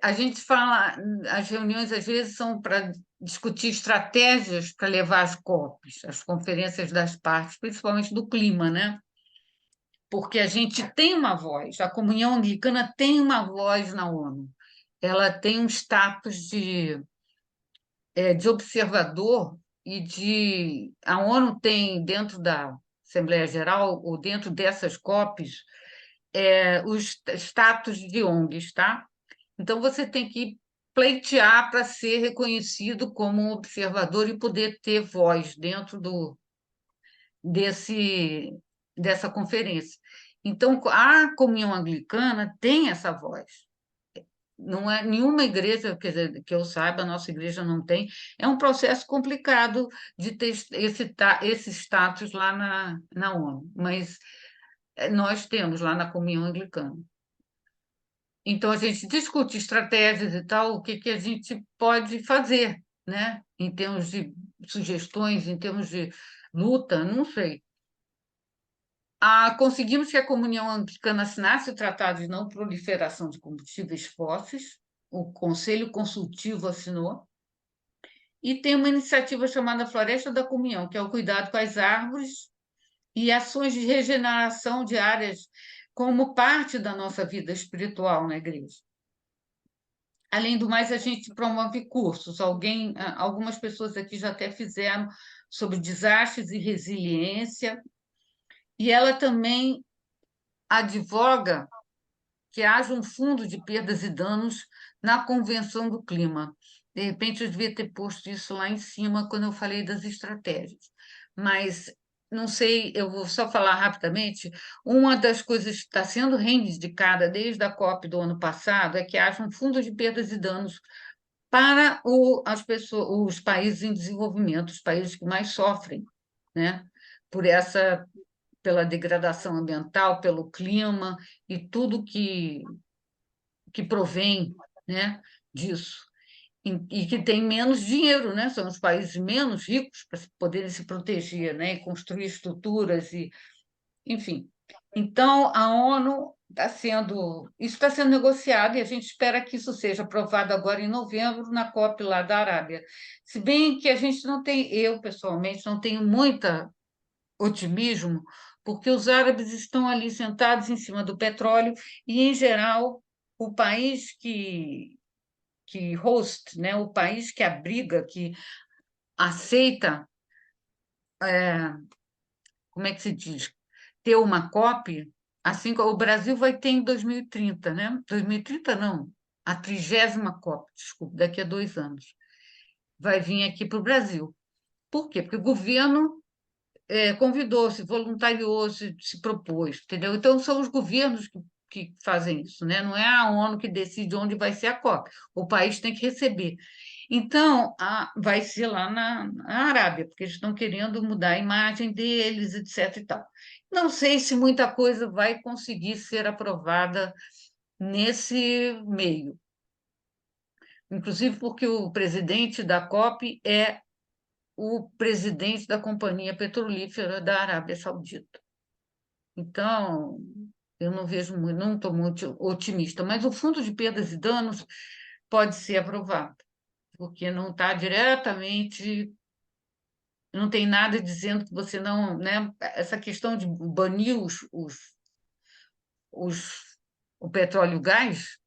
a gente fala, as reuniões às vezes são para discutir estratégias para levar as COPs, as conferências das partes, principalmente do clima, né? Porque a gente tem uma voz, a Comunhão Anglicana tem uma voz na ONU, ela tem um status de observador a ONU tem dentro da Assembleia Geral ou dentro dessas COPs os status de ONGs, tá? Então você tem que pleitear para ser reconhecido como um observador e poder ter voz dentro dessa conferência. Então, a Comunhão Anglicana tem essa voz. Não é nenhuma igreja, quer dizer, que eu saiba, a nossa igreja não tem. É um processo complicado de ter esse status lá na ONU, mas nós temos lá na Comunhão Anglicana. Então, a gente discute estratégias e tal, o que a gente pode fazer, né? Em termos de sugestões, em termos de luta, não sei. Conseguimos que a Comunhão Anglicana assinasse o Tratado de Não Proliferação de Combustíveis Fósseis, o Conselho Consultivo assinou, e tem uma iniciativa chamada Floresta da Comunhão, que é o cuidado com as árvores e ações de regeneração de áreas como parte da nossa vida espiritual na igreja. Além do mais, a gente promove cursos. Algumas pessoas aqui já até fizeram sobre desastres e resiliência, e ela também advoga que haja um fundo de perdas e danos na Convenção do Clima. De repente, eu devia ter posto isso lá em cima quando eu falei das estratégias. Mas, não sei, eu vou só falar rapidamente. Uma das coisas que está sendo reivindicada desde a COP do ano passado é que haja um fundo de perdas e danos para os países em desenvolvimento, os países que mais sofrem, né, por pela degradação ambiental, pelo clima e tudo que provém, né, disso. E que tem menos dinheiro, né? São os países menos ricos para poderem se proteger, né? E construir estruturas, enfim. Então, a ONU isso está sendo negociado e a gente espera que isso seja aprovado agora em novembro na COP lá da Arábia. Se bem que a gente não tem, eu pessoalmente não tenho muita otimismo, porque os árabes estão ali sentados em cima do petróleo e, em geral, o país que host, né, o país que abriga, que aceita, como é que se diz, ter uma COP, assim como o Brasil vai ter em 2030, né? 2030 não, a 30ª COP, desculpa, daqui a 2 anos, vai vir aqui para o Brasil. Por quê? Porque o governo convidou-se, voluntariou-se, se propôs, entendeu? Então, são os governos que que fazem isso, né? Não é a ONU que decide onde vai ser a COP, o país tem que receber. Então, vai ser lá na Arábia, porque eles estão querendo mudar a imagem deles, etc. e tal. Não sei se muita coisa vai conseguir ser aprovada nesse meio, inclusive porque o presidente da COP é o presidente da Companhia Petrolífera da Arábia Saudita. Então, eu não vejo muito, não estou muito otimista, mas o fundo de perdas e danos pode ser aprovado, porque não está diretamente, não tem nada dizendo que você não, né? Essa questão de banir os, o petróleo e o gás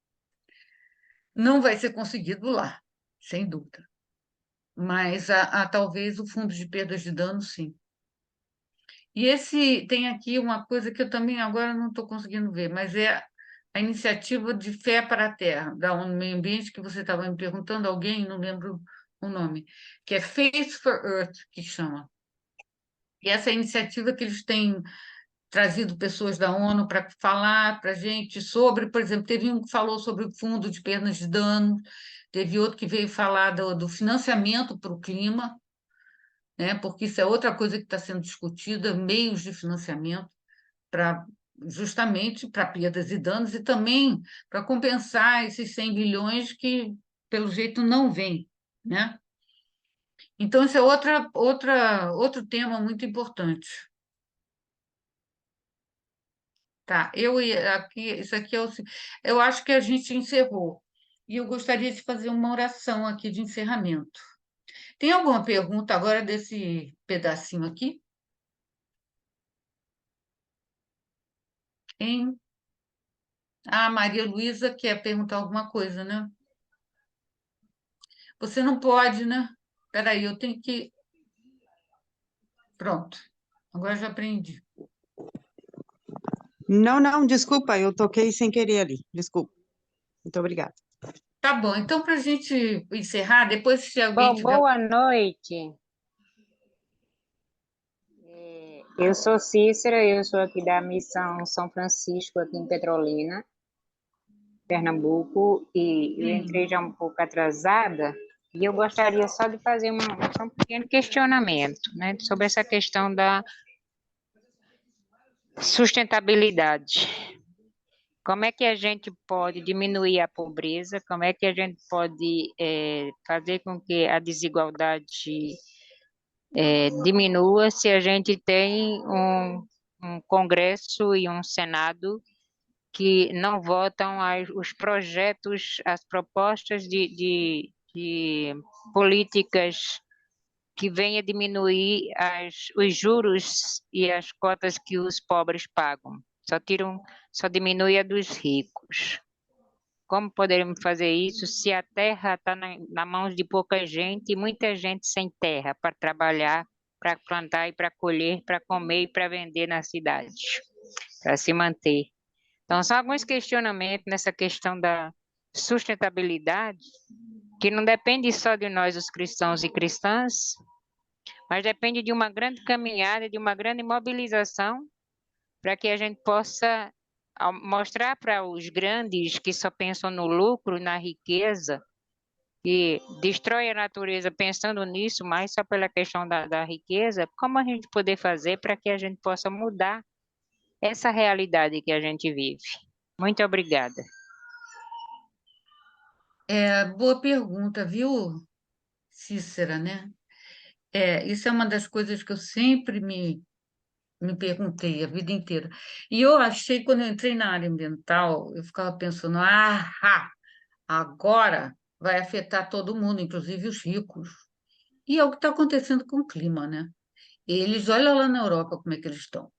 não vai ser conseguido lá, sem dúvida. Mas talvez o fundo de perdas de danos, sim. E esse tem aqui uma coisa que eu também agora não estou conseguindo ver, mas é a iniciativa de Fé para a Terra, da ONU Meio Ambiente, que você estava me perguntando, alguém, não lembro o nome, que é Faith for Earth, que chama. E essa iniciativa que eles têm trazido pessoas da ONU para falar para a gente sobre, por exemplo, teve um que falou sobre o fundo de perdas de dano, teve outro que veio falar do financiamento para o clima, né? Porque isso é outra coisa que está sendo discutida, meios de financiamento para justamente para perdas e danos e também para compensar esses 100 bilhões que, pelo jeito, não vêm, né? Então, esse é outro tema muito importante. Tá, isso aqui eu acho que a gente encerrou. E eu gostaria de fazer uma oração aqui de encerramento. Tem alguma pergunta agora desse pedacinho aqui? Hein? A Maria Luísa quer perguntar alguma coisa, né? Você não pode, né? Espera aí, eu tenho que. Pronto, agora já aprendi. Não, não, desculpa, eu toquei sem querer ali. Desculpa. Muito obrigada. Tá bom, então, para a gente encerrar, depois, se alguém Bom, tiver. boa noite. Eu sou Cícera, eu sou aqui da Missão São Francisco, aqui em Petrolina, Pernambuco, e eu entrei já um pouco atrasada, e eu gostaria só de fazer só um pequeno questionamento, né, sobre essa questão da sustentabilidade. Como é que a gente pode diminuir a pobreza? Como é que a gente pode fazer com que a desigualdade diminua se a gente tem um Congresso e um Senado que não votam os projetos, as propostas de políticas que venha diminuir os juros e as cotas que os pobres pagam. Só diminui a dos ricos. Como poderemos fazer isso se a terra está na mão de pouca gente e muita gente sem terra para trabalhar, para plantar e para colher, para comer e para vender na cidade, para se manter? Então, são alguns questionamentos nessa questão da sustentabilidade, que não depende só de nós, os cristãos e cristãs, mas depende de uma grande caminhada, de uma grande mobilização, para que a gente possa mostrar para os grandes que só pensam no lucro, na riqueza, que destrói a natureza pensando nisso, mas só pela questão da riqueza, como a gente poder fazer para que a gente possa mudar essa realidade que a gente vive. Muito obrigada. Boa pergunta, viu, Cícera, né? Isso é uma das coisas que eu sempre me perguntei a vida inteira. E eu achei, quando eu entrei na área ambiental, eu ficava pensando, agora vai afetar todo mundo, inclusive os ricos. E é o que está acontecendo com o clima, né? Eles, olha lá na Europa como é que eles estão,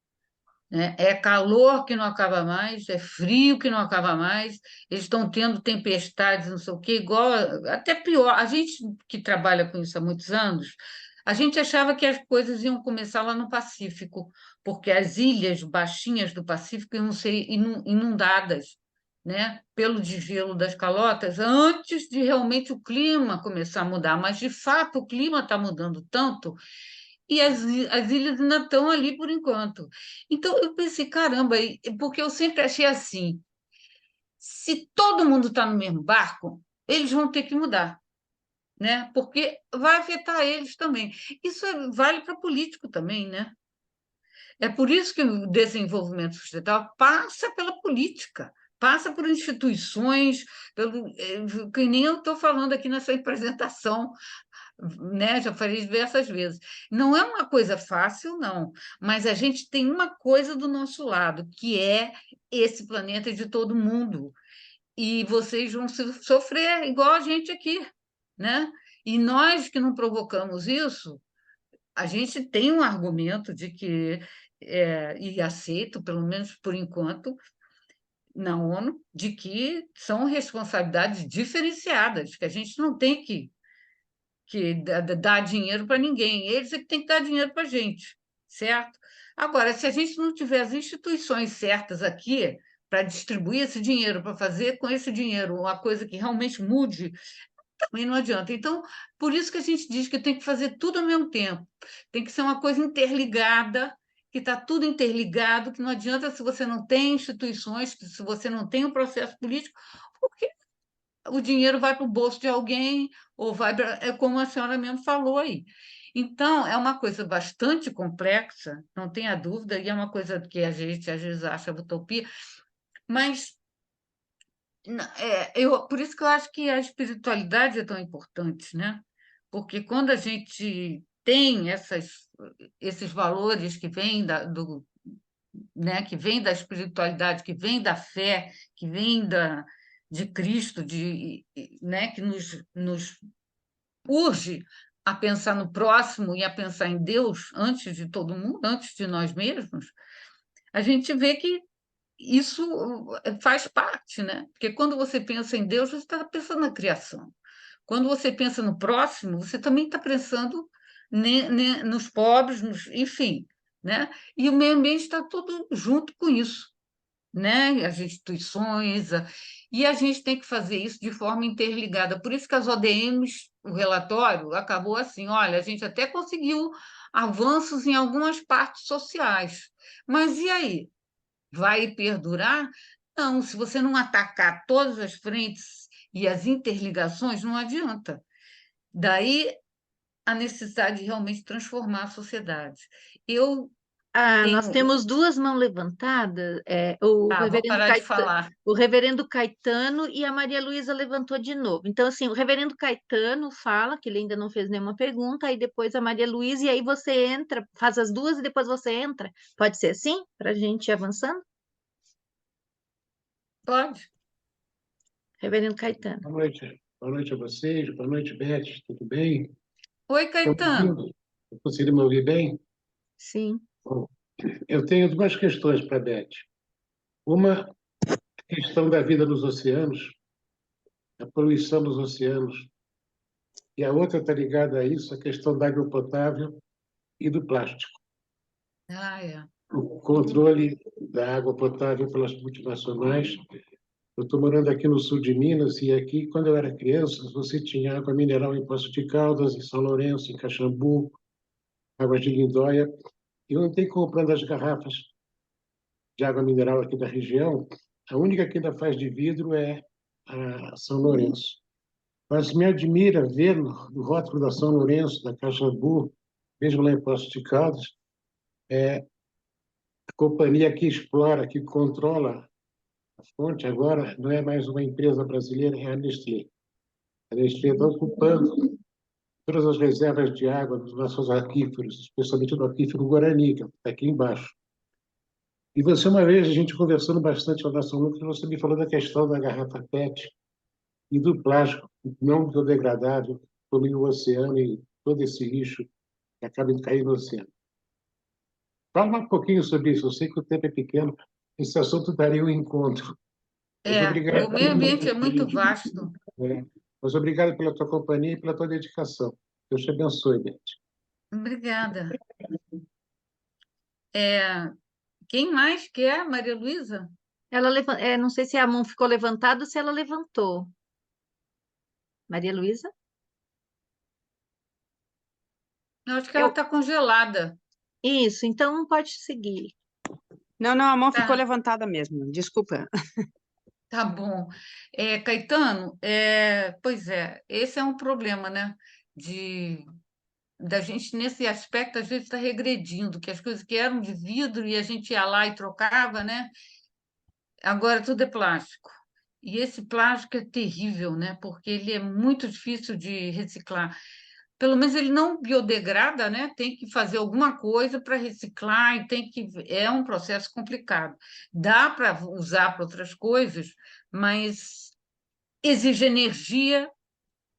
né? É calor que não acaba mais, é frio que não acaba mais, eles estão tendo tempestades, não sei o quê, igual, até pior. A gente que trabalha com isso há muitos anos, a gente achava que as coisas iam começar lá no Pacífico, porque as ilhas baixinhas do Pacífico iam ser inundadas, né, pelo desgelo das calotas, antes de realmente o clima começar a mudar. Mas, de fato, o clima está mudando tanto e as ilhas ainda estão ali por enquanto. Então, eu pensei, caramba, porque eu sempre achei assim, Se todo mundo está no mesmo barco, eles vão ter que mudar, né? Porque vai afetar eles também. Isso vale para político também, né? É por isso que o desenvolvimento sustentável passa pela política, passa por instituições, que nem eu estou falando aqui nessa apresentação, né? Já falei diversas vezes. Não é uma coisa fácil, não, mas a gente tem uma coisa do nosso lado, que é esse planeta de todo mundo. E vocês vão sofrer igual a gente aqui, né? E nós que não provocamos isso, a gente tem um argumento de que, e aceito, pelo menos por enquanto, na ONU, de que são responsabilidades diferenciadas, que a gente não tem que dar dinheiro para ninguém, eles é que têm que dar dinheiro para a gente, certo? Agora, se a gente não tiver as instituições certas aqui para distribuir esse dinheiro, para fazer com esse dinheiro uma coisa que realmente mude, também não adianta. Então, por isso que a gente diz que tem que fazer tudo ao mesmo tempo, tem que ser uma coisa interligada, que está tudo interligado, que não adianta se você não tem instituições, se você não tem um processo político, porque o dinheiro vai para o bolso de alguém, ou vai para, como a senhora mesmo falou aí. Então, é uma coisa bastante complexa, não tenha dúvida, e é uma coisa que a gente às vezes acha utopia, mas por isso que eu acho que a espiritualidade é tão importante, né? Porque quando a gente tem esses valores que vêm né, que vêm da espiritualidade, que vêm da fé, que vêm de Cristo, né, que nos urge a pensar no próximo e a pensar em Deus antes de todo mundo, antes de nós mesmos, a gente vê que isso faz parte, né? Porque quando você pensa em Deus, você está pensando na criação. Quando você pensa no próximo, você também está pensando nos pobres, enfim, né? E o meio ambiente está tudo junto com isso, né? As instituições, e a gente tem que fazer isso de forma interligada. Por isso que as ODMs, o relatório acabou assim, olha, a gente até conseguiu avanços em algumas partes sociais, mas e aí? Vai perdurar? Não, se você não atacar todas as frentes e as interligações, não adianta. Daí a necessidade de realmente transformar a sociedade. Eu Nós tenho. temos duas mãos levantadas, Vou parar de falar. o reverendo Caetano e a Maria Luísa levantou de novo. Então, assim, o reverendo Caetano fala, que ele ainda não fez nenhuma pergunta, aí depois a Maria Luísa, e aí você entra, faz as duas e depois você entra. Pode ser assim, para a gente ir avançando? Pode. Reverendo Caetano. Boa noite a vocês, boa noite, Beth, tudo bem? Oi, Caetano. Conseguiram me ouvir bem? Sim. Bom, eu tenho duas questões para a Beth. Uma, a questão da vida nos oceanos, a poluição dos oceanos, e a outra está ligada a isso, a questão da água potável e do plástico. É. O controle da água potável pelas multinacionais. Eu estou morando aqui no sul de Minas e aqui, quando eu era criança, você tinha água mineral em Poços de Caldas, em São Lourenço, em Caxambu, água de Lindóia. Eu andei comprando as garrafas de água mineral aqui da região. A única que ainda faz de vidro é a São Lourenço. Mas me admira ver no rótulo da São Lourenço, da Caxambu, mesmo lá em Poços de Caldas, a companhia que explora, que controla a fonte, agora não é mais uma empresa brasileira, é a Nestlé. A Nestlé está ocupando todas as reservas de água dos nossos aquíferos, especialmente do aquífero Guarani, que está aqui embaixo. E você, uma vez, a gente conversando bastante na nossa luta, você me falou da questão da garrafa PET e do plástico não biodegradável, como no oceano e todo esse lixo que acaba de cair no oceano. Fala um pouquinho sobre isso. Eu sei que o tempo é pequeno, esse assunto daria um encontro. Mas obrigado. O meio ambiente é muito vasto. Mas obrigado pela tua companhia e pela tua dedicação. Deus te abençoe, Beth. Obrigada. Quem mais quer, Maria Luísa? Ela não sei se a mão ficou levantada ou se ela levantou. Maria Luísa? Eu acho que ela está congelada. Isso, então pode seguir. Não, a mão ficou Tá. levantada mesmo. Desculpa. Tá bom. Caetano, pois é, esse é um problema, né? De, da gente, nesse aspecto, às vezes está regredindo, que as coisas que eram de vidro e a gente ia lá e trocava, né? Agora tudo é plástico. E esse plástico é terrível, né? Porque ele é muito difícil de reciclar. Pelo menos ele não biodegrada, né? Tem que fazer alguma coisa para reciclar e tem que. É um processo complicado. Dá para usar para outras coisas, mas exige energia,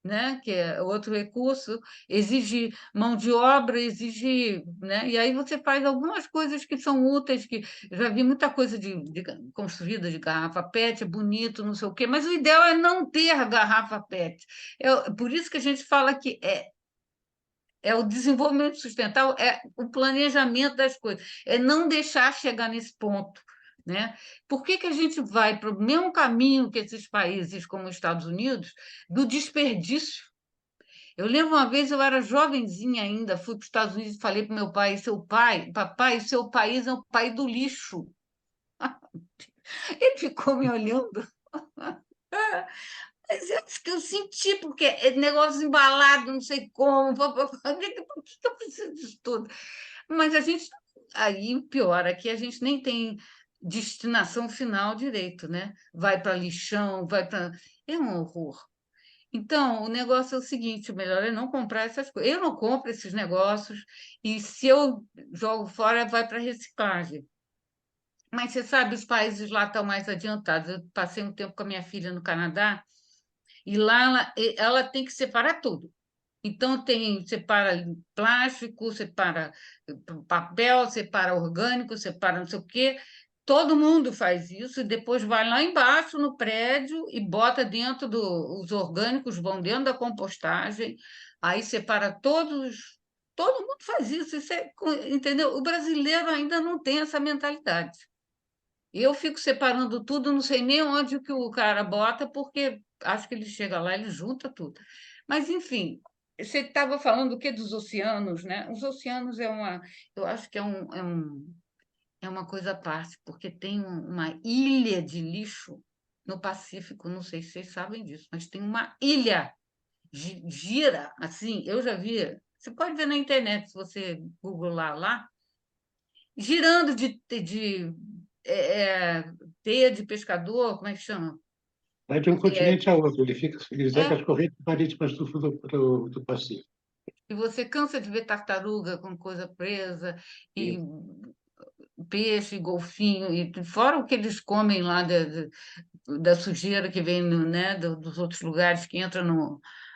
né? Que é outro recurso, exige mão de obra, exige, né? E aí você faz algumas coisas que são úteis, que eu já vi muita coisa construída de garrafa PET, é bonito, não sei o quê, mas o ideal é não ter garrafa PET. Por isso que a gente fala que é o desenvolvimento sustentável, é o planejamento das coisas, é não deixar chegar nesse ponto, né? Por que que a gente vai para o mesmo caminho que esses países como os Estados Unidos, do desperdício? Eu lembro uma vez, eu era jovenzinha ainda, fui para os Estados Unidos e falei para meu pai, papai, seu país é o país do lixo. Ele ficou me olhando. Mas é isso que eu senti, porque é negócio embalado, não sei como, por que eu preciso disso tudo? Mas a gente, aí o pior é que a gente nem tem destinação final direito, né? Vai para lixão, vai para. É um horror. Então, o negócio é o seguinte: o melhor é não comprar essas coisas. Eu não compro esses negócios, e se eu jogo fora, vai para reciclagem. Mas você sabe, os países lá estão mais adiantados. Eu passei um tempo com a minha filha no Canadá, e lá ela tem que separar tudo. Então, separa plástico, separa papel, separa orgânico, separa não sei o quê. Todo mundo faz isso e depois vai lá embaixo no prédio e bota dentro os orgânicos, vão dentro da compostagem, aí separa todos. Todo mundo faz isso, entendeu? O brasileiro ainda não tem essa mentalidade. Eu fico separando tudo, não sei nem onde que o cara bota, porque acho que ele chega lá, ele junta tudo. Mas, enfim, você estava falando o quê dos oceanos, né? Os oceanos eu acho que é uma coisa à parte, porque tem uma ilha de lixo no Pacífico, não sei se vocês sabem disso, mas tem uma ilha, gira, assim, eu já vi, você pode ver na internet, se você googlar lá, girando de teia de pescador, como é que chama? Vai de um É, continente a outro, ele segue é, as correntes marítimas do Pacífico. e você cansa de ver tartaruga com coisa presa, e Isso. peixe, golfinho, e fora o que eles comem lá da sujeira que vem né, dos outros lugares que entra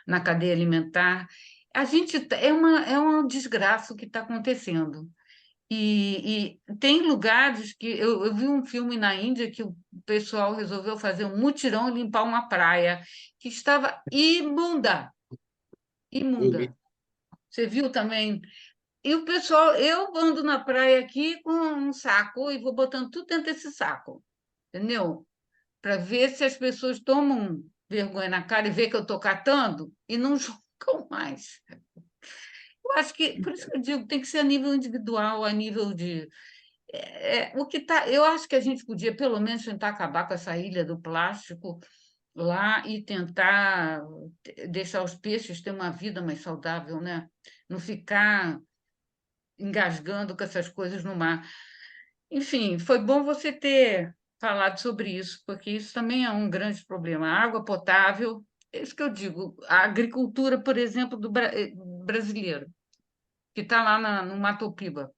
na cadeia alimentar. A gente é uma desgraça o que está acontecendo. E tem lugares que eu vi um filme na Índia que o pessoal resolveu fazer um mutirão e limpar uma praia que estava imunda, Eu vi. imunda. Você viu também? E o pessoal, eu ando na praia aqui com um saco e vou botando tudo dentro desse saco, entendeu? Para ver se as pessoas tomam vergonha na cara e vê que eu estou catando e não jogam mais. Eu acho que, por isso que eu digo, tem que ser a nível individual, a nível de. O que tá, eu acho que a gente podia, pelo menos, tentar acabar com essa ilha do plástico lá e tentar deixar os peixes ter uma vida mais saudável, né? Não ficar engasgando com essas coisas no mar. Enfim, foi bom você ter falado sobre isso, porque isso também é um grande problema. A água potável, é isso que eu digo, a agricultura, por exemplo, brasileiro, que está lá no Mato Piba.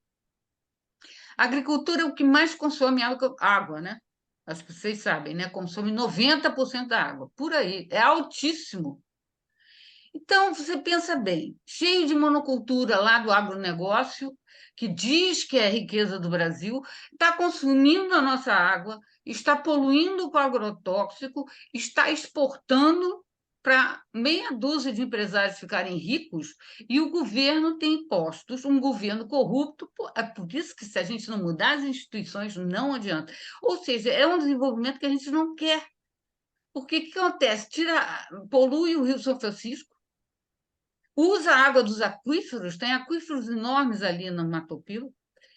A agricultura é o que mais consome água, né? Acho que vocês sabem, né? Consome 90% da água, por aí, é altíssimo. Então, você pensa bem, cheio de monocultura lá do agronegócio, que diz que é a riqueza do Brasil, está consumindo a nossa água, está poluindo com agrotóxico, está exportando para meia dúzia de empresários ficarem ricos, e o governo tem impostos, um governo corrupto. É por isso que, se a gente não mudar as instituições, não adianta. Ou seja, é um desenvolvimento que a gente não quer. Porque o que acontece? Polui o Rio São Francisco, usa a água dos aquíferos, tem aquíferos enormes ali no Mato Piba.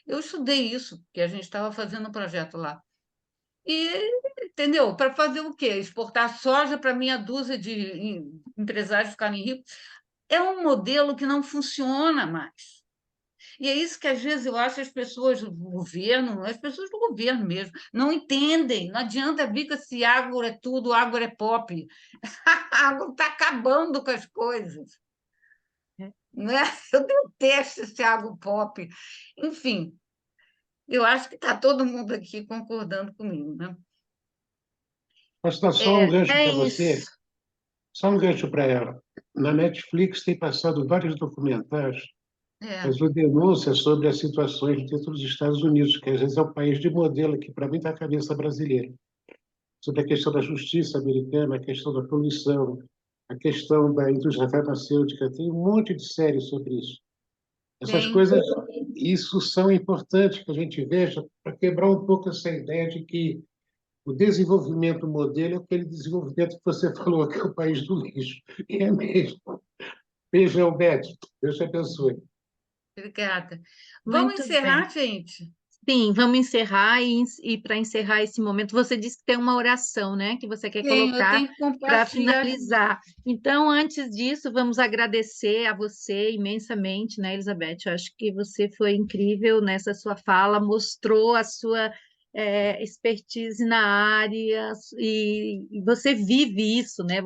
Eu estudei isso, porque a gente estava fazendo um projeto lá. E, entendeu? Para fazer o quê? Exportar soja para meia dúzia de empresários ficarem ricos. É um modelo que não funciona mais. E é isso que, às vezes, eu acho as pessoas do governo, as pessoas do governo mesmo, não entendem. Não adianta vir com esse agro é tudo, agro é pop. A agro está acabando com as coisas. Né? Eu detesto esse agro pop. Enfim, eu acho que está todo mundo aqui concordando comigo. Né? Posso dar só um gancho É para você? isso. Só um gancho para ela. Na Netflix tem passado vários documentários É, fazendo denúncias sobre as situações dentro dos Estados Unidos, que às vezes é o país de modelo que, para mim, está a cabeça brasileira. Sobre a questão da justiça americana, a questão da poluição, a questão da indústria farmacêutica. Tem um monte de séries sobre isso. Essas tem. coisas, isso são importantes que a gente veja para quebrar um pouco essa ideia de que o desenvolvimento modelo é aquele desenvolvimento que você falou, que é o país do lixo. E é mesmo. Beijo, Elbete. Deus te abençoe. Obrigada. Vamos Muito bem. encerrar, gente? Sim, vamos encerrar e para encerrar esse momento, você disse que tem uma oração, né, que você quer Eu colocar tenho que para compartilhar. finalizar. Então, antes disso, vamos agradecer a você imensamente, né, Elizabeth? Eu acho que você foi incrível nessa sua fala, mostrou a sua expertise na área e você vive isso, né?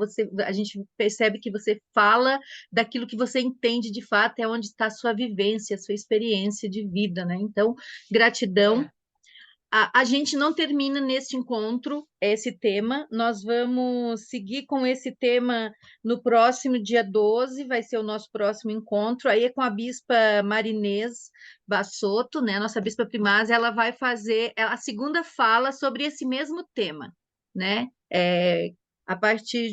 A gente percebe que você fala daquilo que você entende de fato, é onde está a sua vivência, a sua experiência de vida, né? Então, gratidão. É. A gente não termina neste encontro esse tema, nós vamos seguir com esse tema no próximo dia 12, vai ser o nosso próximo encontro, aí é com a Bispa Marinês Bassotto, né, nossa Bispa Primaz, ela vai fazer a segunda fala sobre esse mesmo tema, né, a partir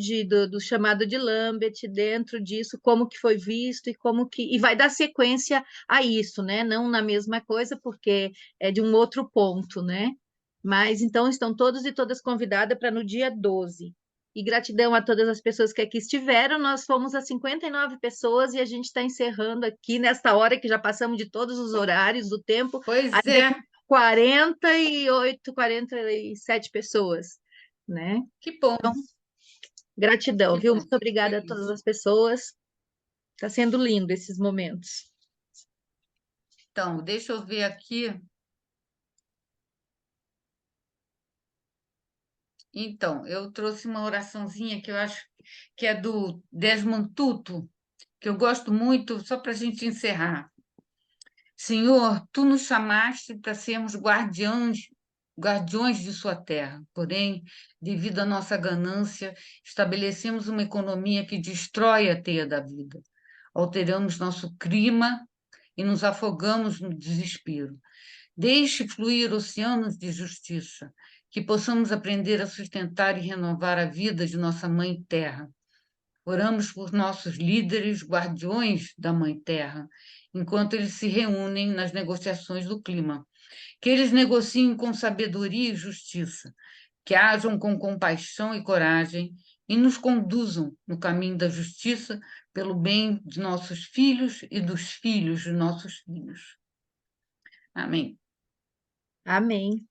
do chamado de Lambert, dentro disso, como que foi visto e vai dar sequência a isso, né, não na mesma coisa, porque é de um outro ponto, né? Mas então estão todos e todas convidadas para no dia 12. E gratidão a todas as pessoas que aqui estiveram. Nós fomos a 59 pessoas e a gente está encerrando aqui nesta hora que já passamos de todos os horários do tempo, Pois ainda é, com 48, 47 pessoas, né? que bom, Gratidão, que viu? bom. Muito obrigada a É todas isso. as pessoas. Está sendo lindo esses momentos. Então, deixa eu ver aqui. Então, eu trouxe uma oraçãozinha que eu acho que é do Desmond Tutu, que eu gosto muito, só para a gente encerrar. Senhor, tu nos chamaste para sermos guardiões de sua terra. Porém, devido à nossa ganância, estabelecemos uma economia que destrói a teia da vida. Alteramos nosso clima e nos afogamos no desespero. Deixe fluir oceanos de justiça, que possamos aprender a sustentar e renovar a vida de nossa Mãe Terra. Oramos por nossos líderes, guardiões da Mãe Terra, enquanto eles se reúnem nas negociações do clima. Que eles negociem com sabedoria e justiça, que hajam com compaixão e coragem e nos conduzam no caminho da justiça pelo bem de nossos filhos e dos filhos de nossos filhos. Amém. Amém.